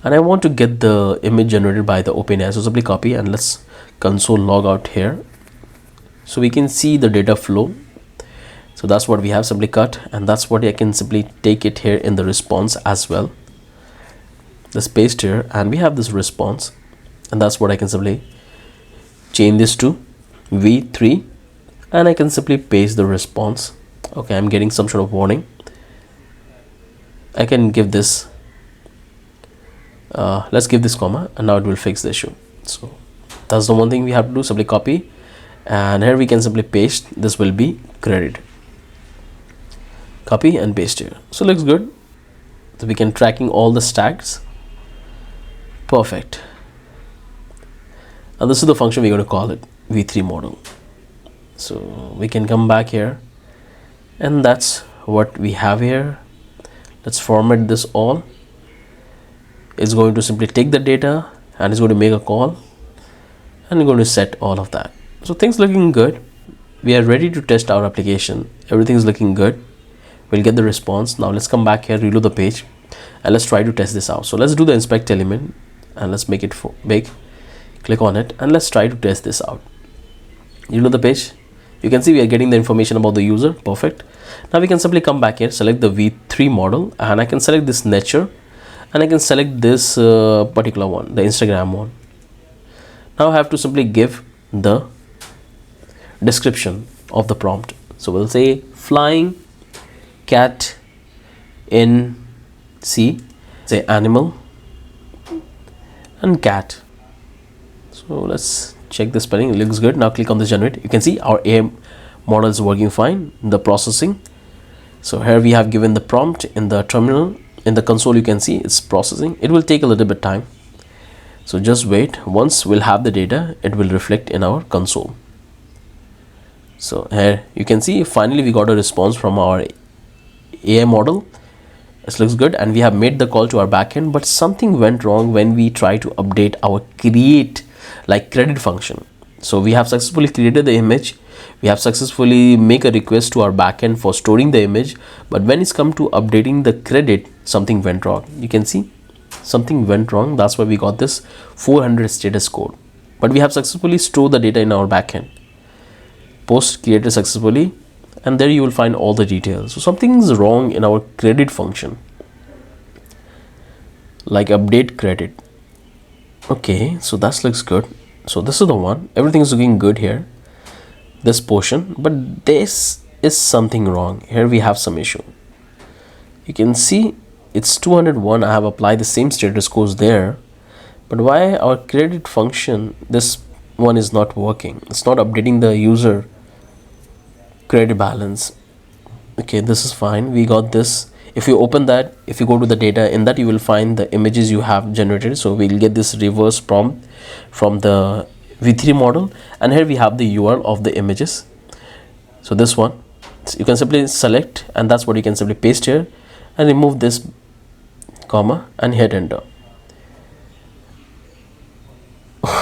And I want to get the image generated by the OpenAI, so simply copy and let's console log out here so we can see the data flow. So that's what we have, simply cut, and that's what I can simply take it here in the response as well. Let's paste here, and we have this response, and that's what I can simply change this to v3, and I can simply paste the response. Okay, I'm getting some sort of warning. I can give this let's give this comma, and now it will fix the issue. So that's the one thing we have to do, simply copy, and here we can simply paste. This will be credit. Copy and paste here. So looks good. So we can tracking all the stacks. Perfect. And this is the function we're going to call it v3 model. So we can come back here, and that's what we have here. Let's format this all. It's going to simply take the data and it's going to make a call, and we're going to set all of that. So things looking good. We are ready to test our application. Everything is looking good. We'll get the response. Now let's come back here, reload the page, and let's try to test this out. So let's do the inspect element, and let's make it big. Click on it, and let's try to test this out. Reload the page. You can see we are getting the information about the user. Perfect. Now we can simply come back here, select the v3 model, and I can select this nature, and I can select this particular one, the Instagram one. Now I have to simply give the description of the prompt. So we'll say flying cat in sea, say animal and cat. So let's check the spelling. It looks good. Now click on the generate. You can see our AI model is working fine. The processing. So here we have given the prompt in the terminal. In the console you can see it's processing. It will take a little bit time, so just wait. Once we'll have the data, it will reflect in our console. So here you can see finally we got a response from our AI model. This looks good, and we have made the call to our backend, but something went wrong when we try to update our create like credit function. So we have successfully created the image, we have successfully make a request to our backend for storing the image, but when it's come to updating the credit, something went wrong. You can see something went wrong. That's why we got this 400 status code, but we have successfully stored the data in our backend. Post created successfully, and there you will find all the details. So something's wrong in our credit function, like update credit. Okay, so that looks good. So this is the one, everything is looking good here, this portion, but this is something wrong. Here we have some issue. You can see it's 201. I have applied the same status codes there, but why our credit function, this one is not working? It's not updating the user credit balance. Okay, this is fine. We got this. If you open that, if you go to the data, in that you will find the images you have generated. So we'll get this reverse prompt from the v3 model, and here we have the URL of the images. So this one, so you can simply select, and that's what you can simply paste here, and remove this comma and hit enter.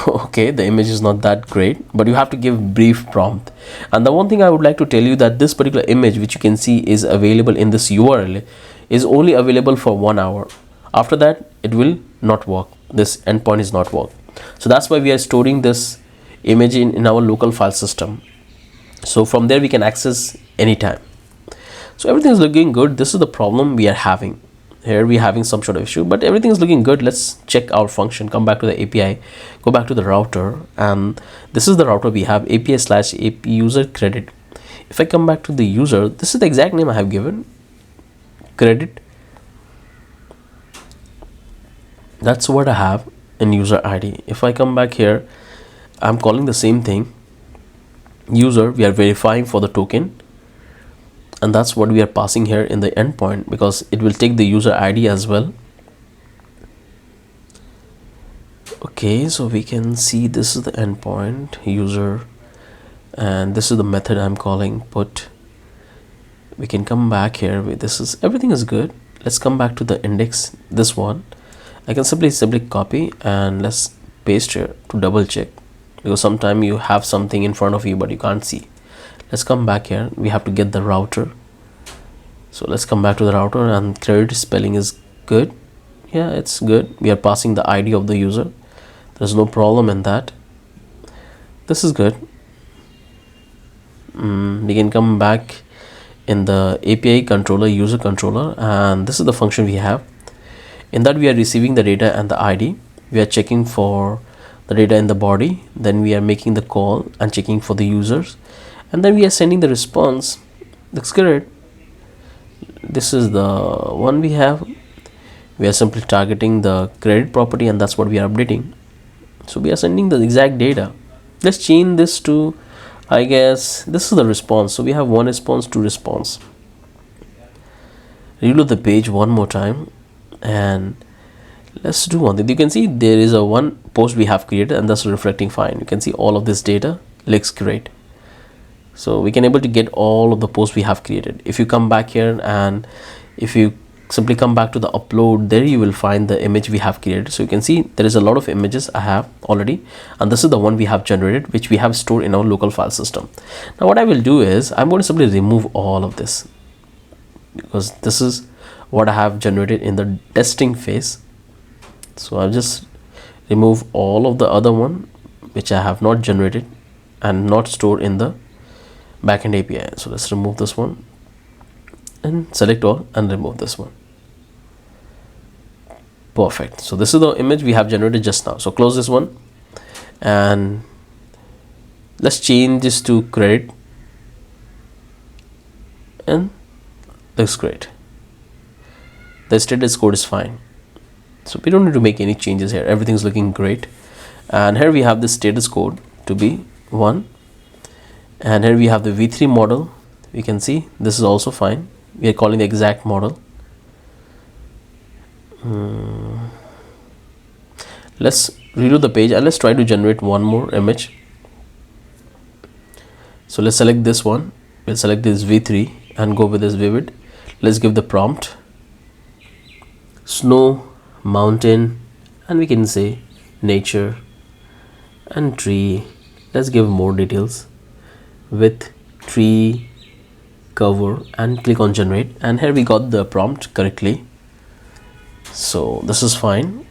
Okay, the image is not that great, but you have to give brief prompt. And the one thing I would like to tell you, that this particular image which you can see is available in this URL is only available for 1 hour. After that it will not work. This endpoint is not work. So that's why we are storing this image in our local file system. So from there we can access anytime. So everything is looking good. This is the problem we are having. Here we are having some sort of issue, but everything is looking good. Let's check our function, come back to the API, go back to the router, and this is the router we have, API/AP user credit. If I come back to the user, this is the exact name I have given, credit. That's what I have in user ID. If I come back here, I'm calling the same thing. user, we are verifying for the token, and that's what we are passing here in the endpoint, because it will take the user ID as well. Okay, so we can see this is the endpoint user, and this is the method I'm calling put. We can come back here. This is, everything is good. Let's come back to the index, this one. I can simply copy and let's paste here to double check, because sometimes you have something in front of you but you can't see. Let's come back here. We have to get the router. So let's come back to the router, and credit spelling is good. Yeah, it's good. We are passing the ID of the user. There's no problem in that. This is good. We can come back in the API controller, user controller, and this is the function we have. In that we are receiving the data and the ID. We are checking for the data in the body, then we are making the call and checking for the users, and then we are sending the response. Looks good. This is the one we have. We are simply targeting the credit property, and that's what we are updating. So we are sending the exact data. Let's change this to, I guess this is the response. So we have one response, two response. Reload the page one more time, and let's do one thing. You can see there is a one post we have created, and that's reflecting fine. You can see all of this data looks great. So we can able to get all of the posts we have created. If you come back here, and if you simply come back to the upload, there you will find the image we have created. So you can see there is a lot of images I have already, and this is the one we have generated, which we have stored in our local file system. Now what I will do is I'm going to simply remove all of this, because this is what I have generated in the testing phase. So I'll just remove all of the other one which I have not generated and not stored in the backend API. So let's remove this one and select all and remove this one. Perfect. So this is the image we have generated just now. So close this one, and let's change this to credit, and looks great. The status code is fine, so we don't need to make any changes here. Everything's looking great. And here we have the status code to be 1, and here we have the v3 model. We can see this is also fine. We are calling the exact model. Let's reload the page, and let's try to generate one more image. So let's select this one. We'll select this v3 and go with this vivid. Let's give the prompt snow, mountain, and we can say nature and tree. Let's give more details with tree cover, and click on generate, and here we got the prompt correctly. So this is fine.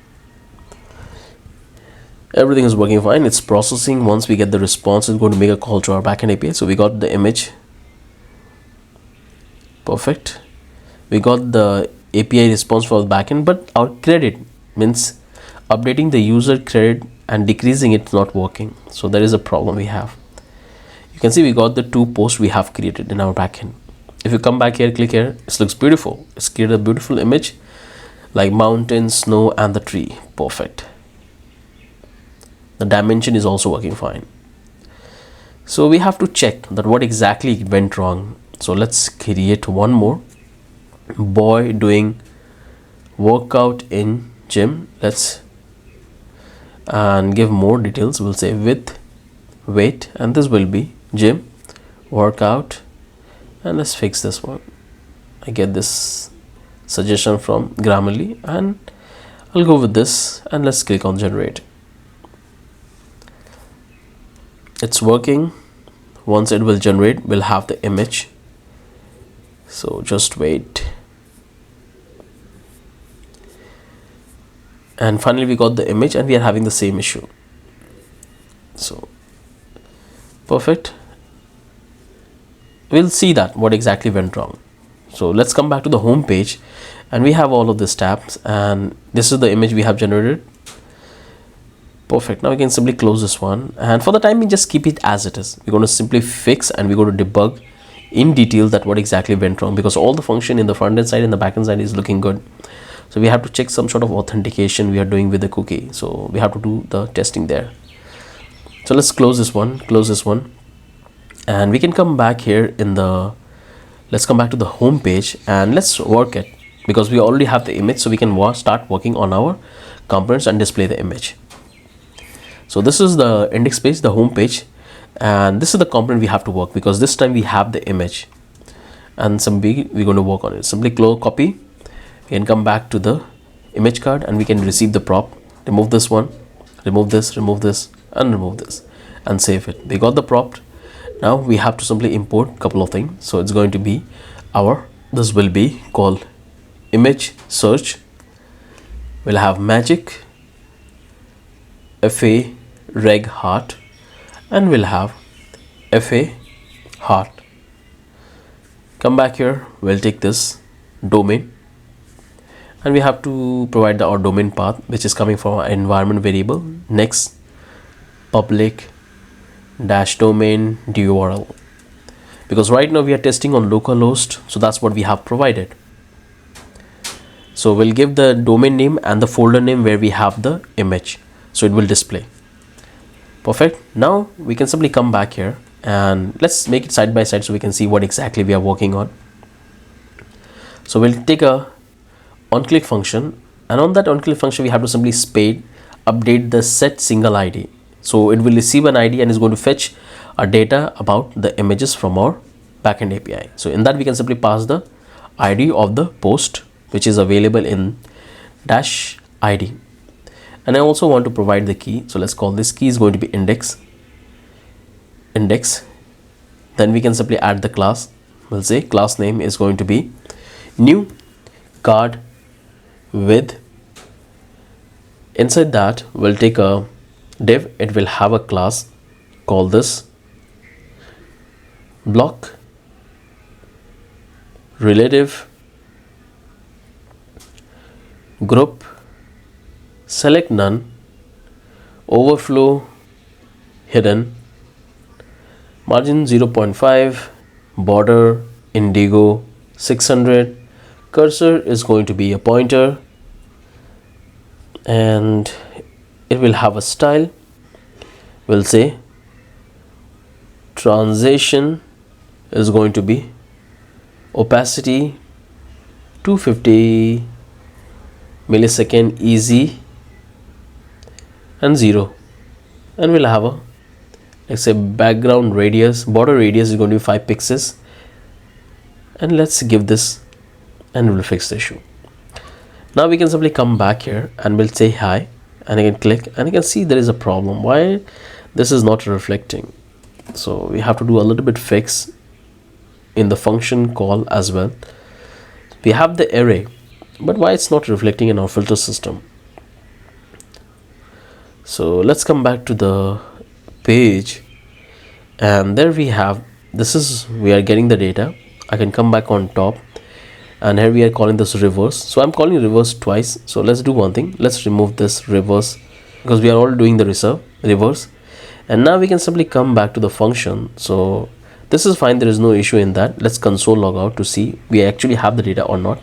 Everything is working fine. It's processing. Once we get the response, it's going to make a call to our backend API. So we got the image. Perfect. We got the API response for the backend, but our credit, means updating the user credit and decreasing it, not working. So there is a problem we have. You can see we got the 2 posts we have created in our backend. If you come back here, click here, it looks beautiful. It's created a beautiful image like mountain, snow, and the tree. Perfect. The dimension is also working fine. So we have to check that what exactly went wrong. So let's create one more. Boy doing workout in gym. Let's and give more details. We'll say with weight, and this will be gym workout, and let's fix this one. I get this suggestion from Grammarly, and I'll go with this, and let's click on generate. It's working. Once it will generate, we'll have the image. So just wait. And finally we got the image, and we are having the same issue. So perfect. We'll see that what exactly went wrong. So let's come back to the home page, and we have all of these tabs, and this is the image we have generated. Perfect. Now we can simply close this one, and for the time we just keep it as it is. We're going to simply fix, and we're going to debug in detail that what exactly went wrong, because all the function in the front end side and the back end side is looking good. So we have to check some sort of authentication we are doing with the cookie. So we have to do the testing there. So let's close this one, And we can come back here in the, let's come back to the home page and let's work it, because we already have the image, so we can start working on our components and display the image. So this is the index page, the home page, and this is the component we have to work, because this time we have the image and we're going to work on it. Simply copy, we can come back to the image card and we can receive the prop, remove this one, remove this, and remove this, and save it. We got the prop. Now we have to simply import a couple of things. So it's going to be this will be called image search. We'll have magic, fa reg heart, and we'll have fa heart. Come back here, we'll take this domain, and we have to provide our domain path, which is coming from our environment variable next public -domain URL, because right now we are testing on localhost, so that's what we have provided. So we'll give the domain name and the folder name where we have the image, so it will display. Perfect. Now we can simply come back here and let's make it side by side so we can see what exactly we are working on. So we'll take a onClick function, and on that onClick function we have to simply update the set single ID. So it will receive an ID and is going to fetch our data about the images from our backend API. So in that we can simply pass the ID of the post, which is available in -id. And I also want to provide the key. So let's call this key is going to be index. Then we can simply add the class. We'll say class name is going to be new card with. Inside that we'll take a div. It will have a class called this block relative group select none overflow hidden margin 0.5 border indigo 600. Cursor is going to be a pointer, and it will have a style. We'll say transition is going to be opacity 250 millisecond easy and 0, and we'll have a, let's say, background radius, border radius is going to be 5 pixels, and let's give this and we'll fix the issue. Now we can simply come back here and we'll say hi, and I can click and you can see there is a problem. Why this is not reflecting? So we have to do a little bit fix in the function call as well. We have the array, but why it's not reflecting in our filter system? So let's come back to the page, and there we have, we are getting the data. I can come back on top, and here we are calling this reverse. So I'm calling reverse twice. So let's do one thing. Let's remove this reverse, because we are all doing the reverse. And now we can simply come back to the function. So this is fine. There is no issue in that. Let's console log out to see we actually have the data or not.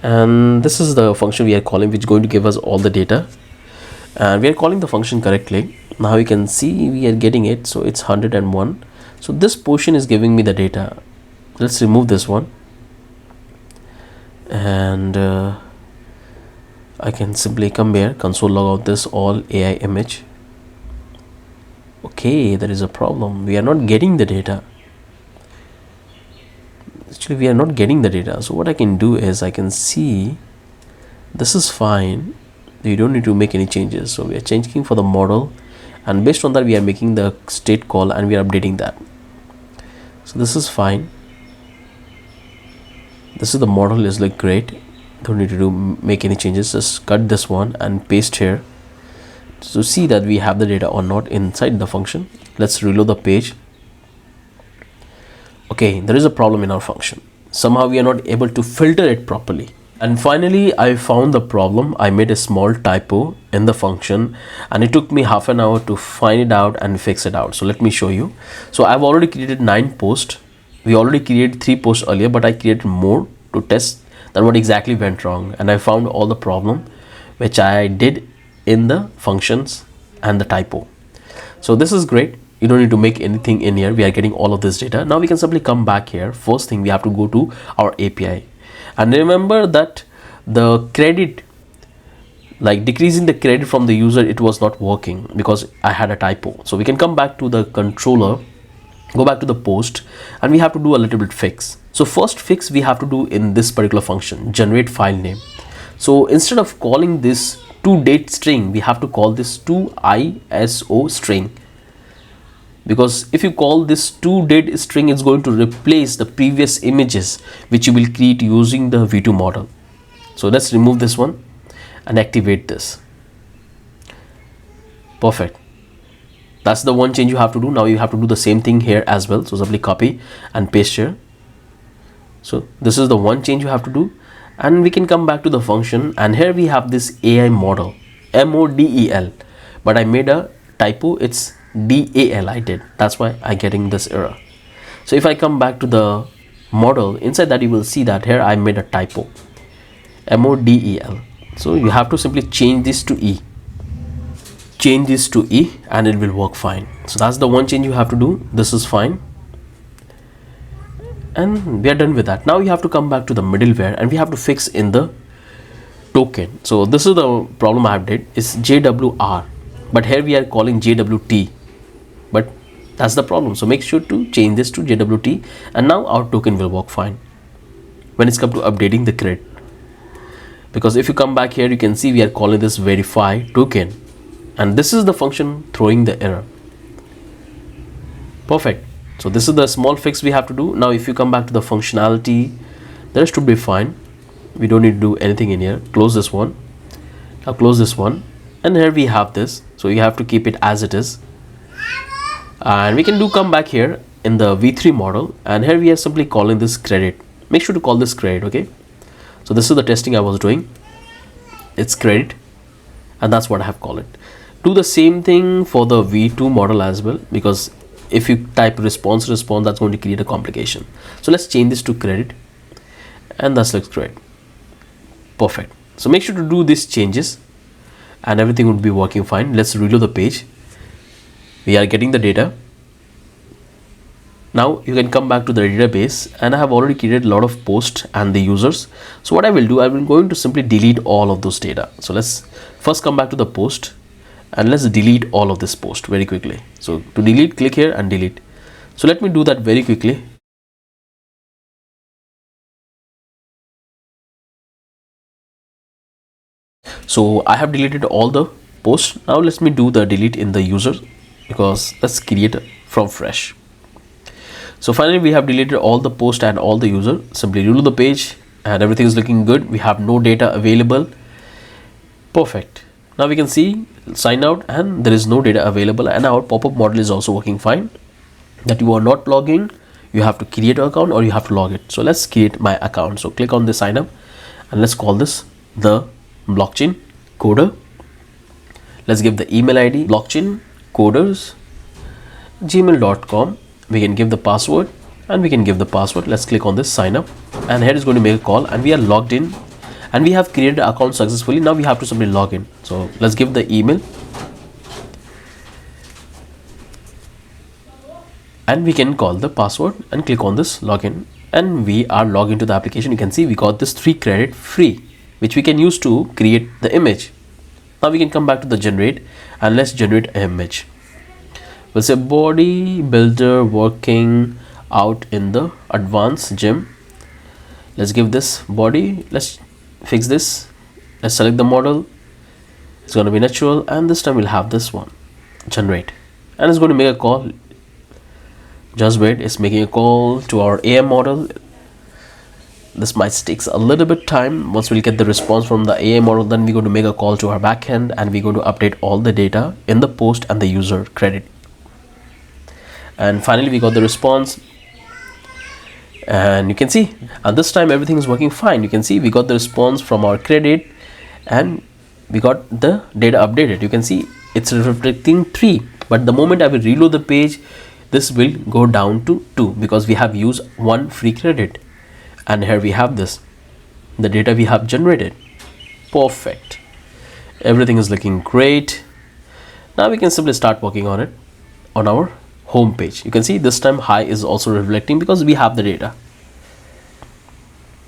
And this is the function we are calling, which is going to give us all the data. And we are calling the function correctly. Now you can see we are getting it. So it's 101. So this portion is giving me the data. Let's remove this one. And I can simply come here, console log out this all AI image. Okay, there is a problem. We are not getting the data. Actually, we are not getting the data. So what I can do is I can see this is fine. You don't need to make any changes. So we are changing for the model, and based on that we are making the state call and we are updating that. So this is fine. This is the model is like great. Don't need to make any changes. Just cut this one and paste here to see that we have the data or not inside the function. Let's reload the page. Okay, there is a problem in our function. Somehow we are not able to filter it properly. And finally I found the problem. I made a small typo in the function, and it took me half an hour to find it out and fix it out. So let me show you. So I've already created 9 posts. We already created 3 posts earlier, but I created more to test that what exactly went wrong, and I found all the problem which I did in the functions and the typo. So this is great. You don't need to make anything in here. We are getting all of this data. Now we can simply come back here. First thing, we have to go to our API, and remember that the credit, like decreasing the credit from the user, it was not working because I had a typo. So we can come back to the controller, go back to the post, and we have to do a little bit fix. So first fix we have to do in this particular function, generate file name. So instead of calling this toDate string, we have to call this toISO string, because if you call this toDate string, it's going to replace the previous images which you will create using the V2 model. So let's remove this one and activate this. Perfect. That's the one change you have to do. Now you have to do the same thing here as well. So simply copy and paste here. So this is the one change you have to do, and we can come back to the function, and here we have this AI model, MODEL, but I made a typo. It's DAL I did. That's why I'm getting this error. So if I come back to the model, inside that you will see that here I made a typo, MODEL. So you have to simply change this to E. Change this to E and it will work fine. So that's the one change you have to do. This is fine. And we are done with that. Now you have to come back to the middleware and we have to fix in the token. So this is the problem I have did, is JWR, but here we are calling JWT, but that's the problem. So make sure to change this to JWT, and now our token will work fine when it's come to updating the credit. Because if you come back here, you can see we are calling this verify token, and this is the function throwing the error. Perfect. So this is the small fix we have to do. Now if you come back to the functionality, the rest should be fine. We don't need to do anything in here. Close this one. Now close this one, and here we have this. So you have to keep it as it is, and we can do come back here in the V3 model, and here we are simply calling this credit. Make sure to call this credit. Okay, so this is the testing I was doing. It's credit, and that's what I have called it. Do the same thing for the V2 model as well, because if you type response, that's going to create a complication. So let's change this to credit, and that looks great. Perfect. So make sure to do these changes and everything would be working fine. Let's reload the page. We are getting the data. Now you can come back to the database, and I have already created a lot of posts and the users. So what I will do, I will going to simply delete all of those data. So let's first come back to the post, and let's delete all of this post very quickly. So to delete, click here and delete. So let me do that very quickly. So I have deleted all the posts. Now let me do the delete in the user, because let's create from fresh. So finally we have deleted all the post and all the user. Simply reload the page and everything is looking good. We have no data available. Perfect. Now we can see sign out and there is no data available, and our pop-up model is also working fine. That you are not logging, you have to create an account or you have to log it. So let's create my account. So click on the sign up and let's call this the blockchain coder. Let's give the email ID blockchain coders gmail.com. We can give the password and we can give the password. Let's click on this sign up, and here is going to make a call, and we are logged in and we have created an account successfully. Now we have to simply log in. So let's give the email and we can call the password and click on this login, and we are logged into the application. You can see we got this 3 credit free, which we can use to create the image. Now we can come back to the generate and let's generate an image. We'll say body builder working out in the advanced gym. Let's give this body. Let's fix this. Let's select the model. It's going to be natural, and this time we'll have this one generate, and it's going to make a call. Just wait, it's making a call to our AI model. This might take a little bit time. Once we'll get the response from the AI model, then we're going to make a call to our backend, and we're going to update all the data in the post and the user credit. And finally we got the response, and you can see, and this time everything is working fine. You can see we got the response from our credit and we got the data updated. You can see it's reflecting 3, but the moment I will reload the page, this will go down to 2 because we have used 1 free credit. And here we have this, the data we have generated. Perfect. Everything is looking great. Now we can simply start working on it on our home page. You can see this time hi is also reflecting because we have the data.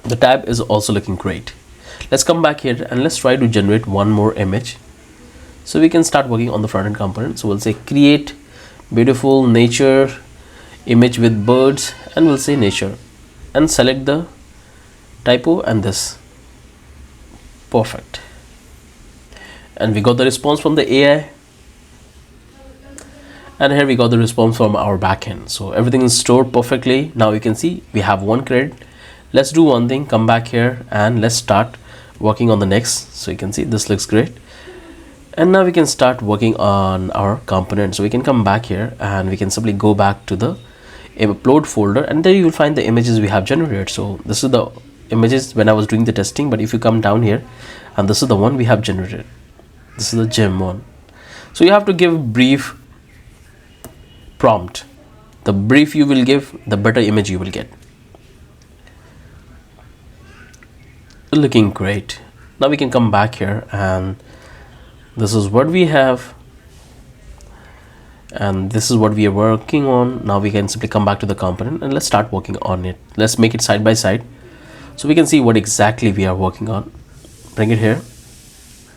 The tab is also looking great. Let's come back here and let's try to generate one more image so we can start working on the front end component. So we'll say create beautiful nature image with birds, and we'll say nature and select the typo and this. Perfect. And we got the response from the AI, and here we got the response from our backend. So everything is stored perfectly. Now you can see we have one credit. Let's do one thing, come back here and let's start working on the next. So you can see this looks great, and now we can start working on our component. So we can come back here and we can simply go back to the upload folder, and there you will find the images we have generated. So this is the images when I was doing the testing, but if you come down here, and this is the one we have generated, this is the gem one. So you have to give brief prompt. The brief you will give, the better image you will get. Looking great. Now we can come back here and this is what we have, and this is what we are working on. Now we can simply come back to the component and let's start working on it. Let's make it side by side so we can see what exactly we are working on. Bring it here,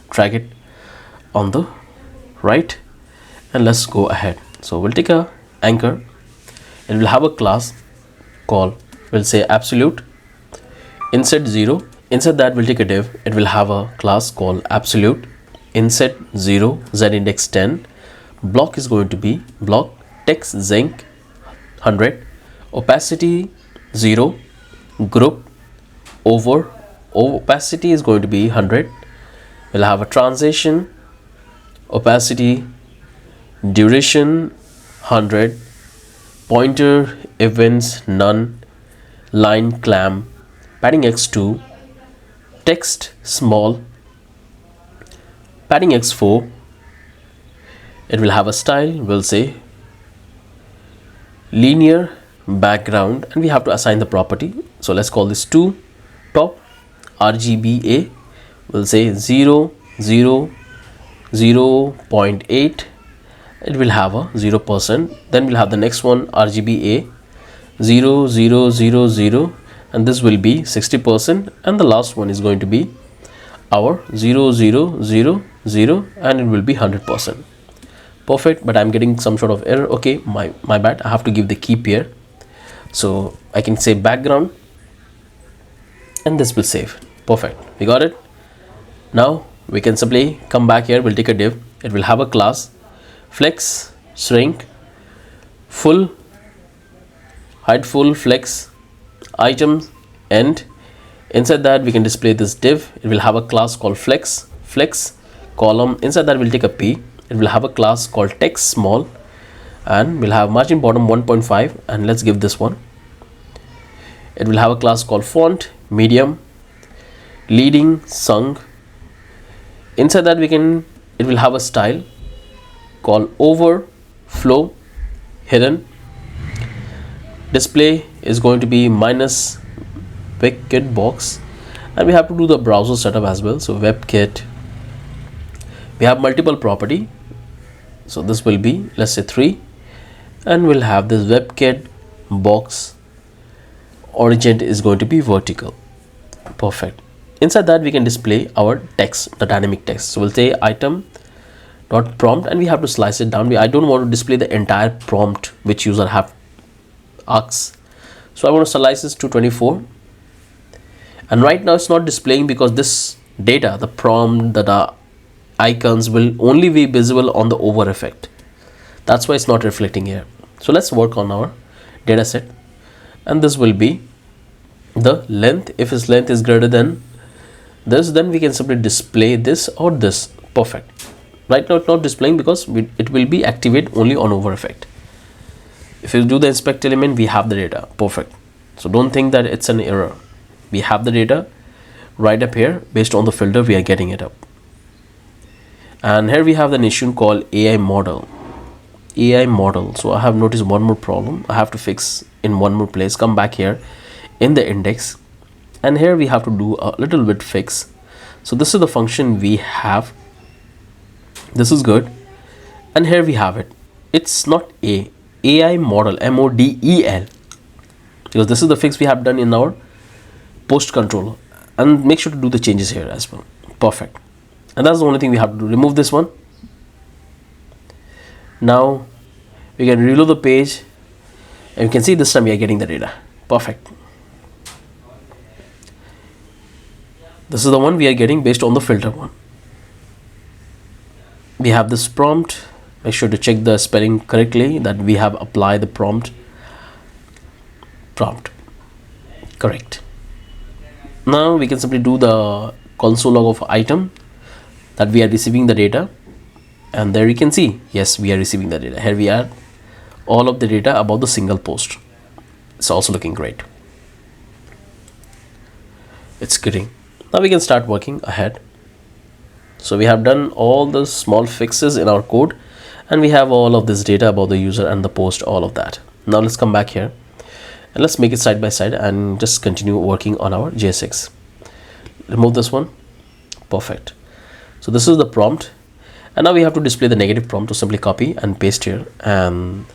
drag it on the right, and let's go ahead. So we'll take a anchor and we'll have a class called, we'll say absolute inset 0. Inside that we'll take a div. It will have a class called absolute inset 0 z index 10. Block is going to be block text zinc 100, opacity 0, group over opacity is going to be 100. We'll have a transition, opacity, duration 100, pointer events none, line clamp, padding x2, text small, padding x4. It will have a style, we'll say linear background, and we have to assign the property. So let's call this to top RGBA. We'll say 0 0 0.8. It will have a 0%. Then we'll have the next one RGBA 0 0 0 0, and this will be 60%, and the last one is going to be our 0 0 0 0, and it will be 100%. Perfect, but I'm getting some sort of error. Okay, my bad. I have to give the keep here, so I can say background and this will save. Perfect, we got it. Now we can simply come back here. We'll take a div. It will have a class flex shrink full height full flex items, and inside that we can display this div. It will have a class called flex column. Inside that we'll take a p. It will have a class called text small, and we'll have margin bottom 1.5, and let's give this one. It will have a class called font medium, leading sung. Inside that it will have a style called overflow hidden. Display is going to be minus WebKit box, and we have to do the browser setup as well. So WebKit, we have multiple property, so this will be, let's say 3, and we'll have this WebKit box origin is going to be vertical. Perfect. Inside that we can display our text, the dynamic text. So we'll say item dot prompt, and we have to slice it down. I don't want to display the entire prompt which user have asked, so I want to slice this to 24. And right now it's not displaying because this data, the prompt, the icons will only be visible on the over effect. That's why it's not reflecting here. So let's work on our data set, and this will be the length. If its length is greater than this, then we can simply display this or this. Perfect. Right now it's not displaying because it will be activate only on over effect. If you do the inspect element, we have the data. Perfect. So don't think that it's an error. We have the data right up here. Based on the filter, we are getting it up. And here we have the issue called AI model. So I have noticed one more problem. I have to fix in one more place. Come back here in the index, and here we have to do a little bit fix. So this is the function we have. This is good, and here we have it. It's not A, AI model, MODEL, because this is the fix we have done in our post controller. And make sure to do the changes here as well. Perfect. And that's the only thing we have to do. Remove this one. Now we can reload the page, and you can see this time we are getting the data. Perfect. This is the one we are getting based on the filter one. We have this prompt. Make sure to check the spelling correctly, that we have applied the prompt. Correct. Now we can simply do the console log of item, that we are receiving the data, and there you can see, yes, we are receiving the data. Here we are, all of the data about the single post. It's also looking great. It's getting. Now we can start working ahead. So we have done all the small fixes in our code, and we have all of this data about the user and the post, all of that. Now let's come back here and let's make it side by side and just continue working on our JSX. Remove this one. Perfect. So this is the prompt, and now we have to display the negative prompt. To simply copy and paste here, and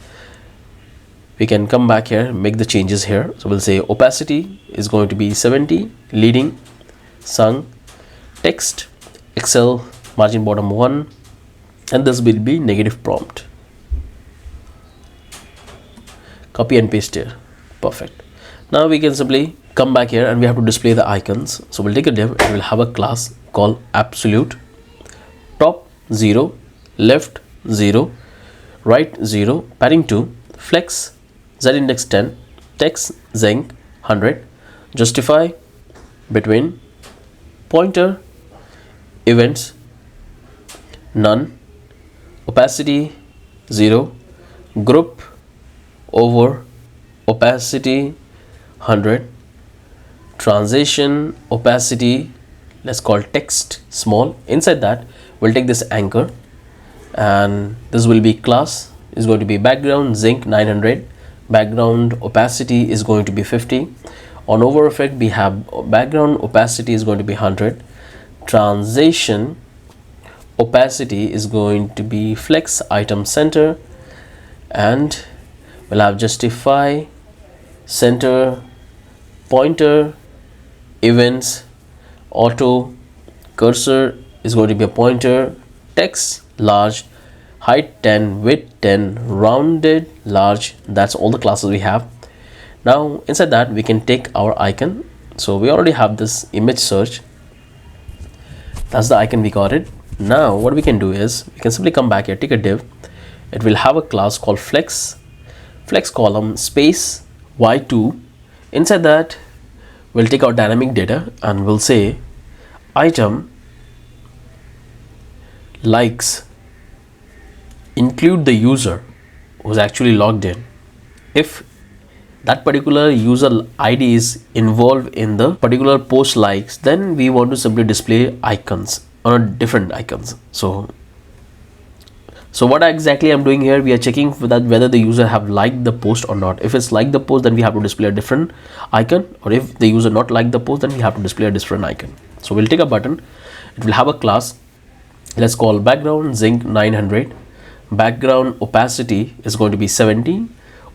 we can come back here, make the changes here. So we'll say opacity is going to be 70, leading, sung, text, Excel, margin bottom 1, and this will be negative prompt. Copy and paste here. Perfect. Now we can simply come back here, and we have to display the icons. So we'll take a div, and we'll have a class called absolute, top 0, left 0, right 0, padding 2, flex, z index 10, text zenc 100, justify, between, pointer, events, none, opacity 0, group, over, opacity 100, transition, opacity, let's call text small. Inside that we'll take this anchor, and this will be class is going to be background zinc 900, background opacity is going to be 50. On over effect we have background opacity is going to be 100, transition opacity is going to be flex item center, and we'll have justify, center, pointer, events, auto, cursor is going to be a pointer, text large, height 10, width 10, rounded large. That's all the classes we have. Now inside that we can take our icon. So we already have this image search. That's the icon, we got it. Now what we can do is we can simply come back here, take a div. It will have a class called flex column space y2. Inside that we'll take our dynamic data, and we'll say item likes include the user who's actually logged in. If that particular user ID is involved in the particular post likes, then we want to simply display icons on different icons. So what exactly I'm doing here, we are checking for that whether the user have liked the post or not. If it's liked the post, then we have to display a different icon, or if the user not liked the post, then we have to display a different icon. So we'll take a button, it will have a class, let's call background zinc 900, background opacity is going to be 70,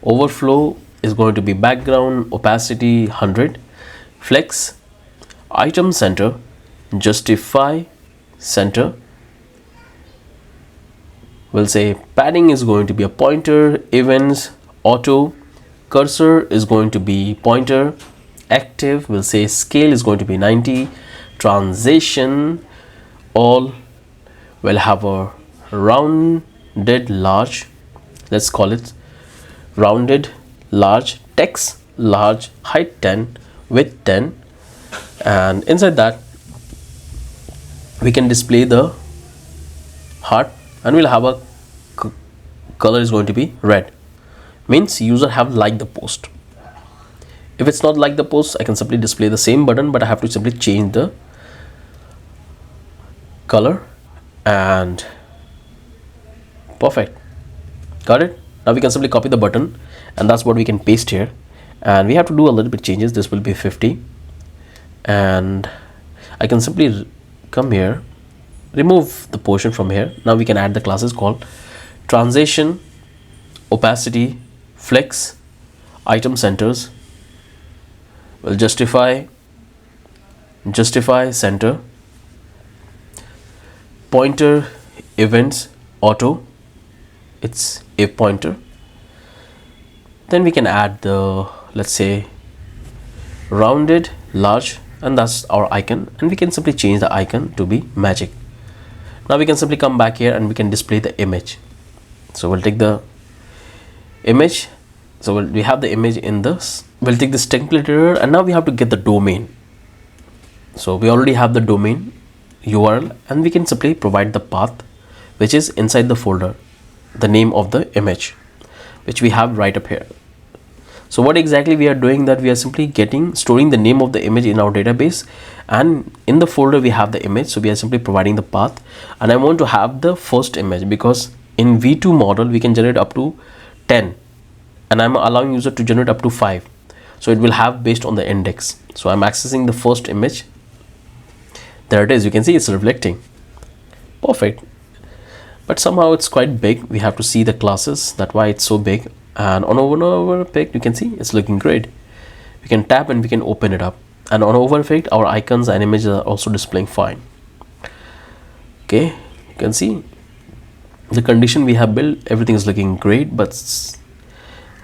overflow is going to be background opacity 100, flex item center, justify center, we'll say padding is going to be a pointer, events, auto, cursor is going to be pointer, active, we'll say scale is going to be 90, transition all, we'll have a rounded large, let's call it rounded large, text large, height 10, width 10, and inside that we can display the heart, and we'll have a color is going to be red, means user have liked the post. If it's not like the post, I can simply display the same button, but I have to simply change the color, and perfect, got it. Now we can simply copy the button, and that's what we can paste here, and we have to do a little bit changes. This will be 50, and I can simply come here, remove the portion from here. Now we can add the classes called transition opacity flex item centers, we'll justify center, pointer events auto, it's a pointer. Then we can add the, let's say, rounded large, and that's our icon, and we can simply change the icon to be magic. Now we can simply come back here and we can display the image. So we'll take the image, so we have the image in this, we'll take this template here, and now we have to get the domain. So we already have the domain URL, and we can simply provide the path which is inside the folder, the name of the image, which we have right up here. So what exactly we are doing, that we are simply storing the name of the image in our database, and in the folder we have the image. So we are simply providing the path, and I want to have the first image, because in V2 model we can generate up to 10, and I'm allowing user to generate up to 5. So it will have based on the index. So I'm accessing the first image. There it is, you can see it's reflecting. Perfect. But somehow it's quite big. We have to see the classes, that's why it's so big. And on over effect, you can see it's looking great. We can tap and we can open it up, and on over effect our icons and images are also displaying fine. Okay, you can see the condition we have built, everything is looking great, but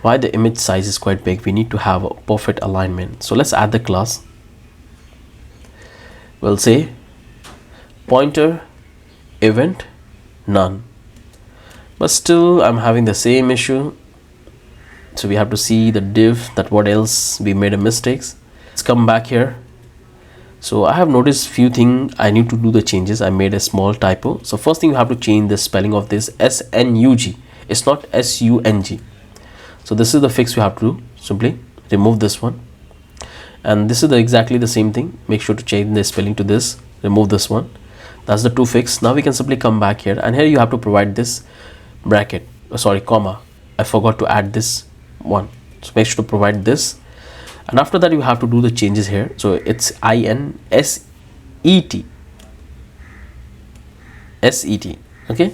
why the image size is quite big, we need to have a perfect alignment. So let's add the class. We'll say pointer event none, but still I'm having the same issue. So we have to see the div, that what else we made a mistakes. Let's come back here. So I have noticed few things I need to do the changes. I made a small typo. So first thing, you have to change the spelling of this SNUG. It's not SUNG. So this is the fix you have to do. Simply remove this one, and this is exactly the same thing. Make sure to change the spelling to this, remove this one. That's the two fix. Now we can simply come back here, and here you have to provide this bracket, comma. I forgot to add this one, so make sure to provide this, and after that you have to do the changes here. So it's INSET, okay,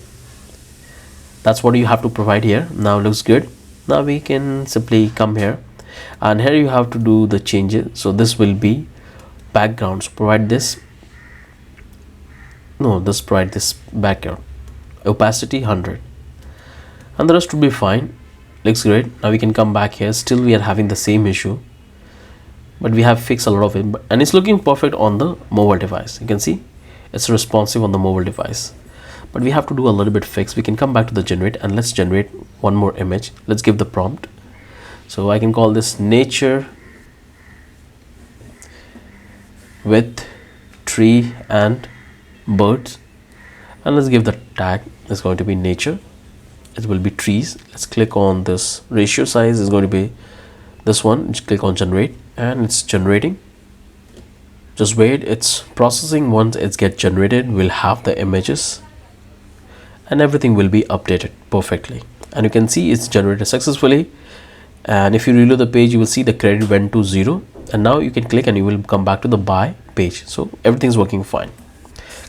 that's what you have to provide here. Now looks good. Now we can simply come here, and here you have to do the changes. So this will be background, so provide this, provide this background opacity 100, and the rest will be fine. Looks great. Now we can come back here. Still we are having the same issue, but we have fixed a lot of it, and it's looking perfect on the mobile device. You can see it's responsive on the mobile device, but we have to do a little bit fix. We can come back to the generate, and let's generate one more image. Let's give the prompt. So I can call this nature with tree and birds, and let's give the tag. It's going to be nature, it will be trees. Let's click on this ratio size, is going to be this one. Just click on generate, and it's generating. Just wait, it's processing. Once it's get generated, we'll have the images, and everything will be updated perfectly. And you can see it's generated successfully, and if you reload the page, you will see the credit went to 0, and now you can click and you will come back to the buy page. So everything's working fine.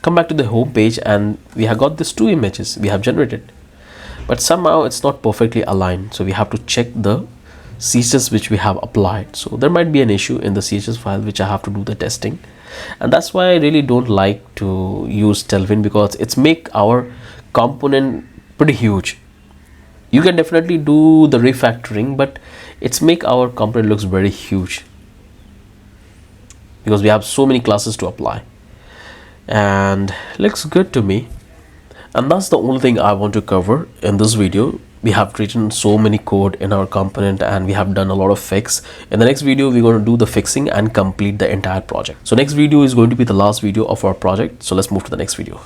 Come back to the home page, and we have got these two images we have generated, but somehow it's not perfectly aligned. So we have to check the CSS which we have applied. So there might be an issue in the CSS file which I have to do the testing, and that's why I really don't like to use Tailwind, because it's make our component pretty huge. You can definitely do the refactoring, but it's make our component looks very huge because we have so many classes to apply, and looks good to me. And that's the only thing I want to cover in this video. We have written so many code in our component, and we have done a lot of fix. In the next video, we're going to do the fixing and complete the entire project. So next video is going to be the last video of our project. So let's move to the next video.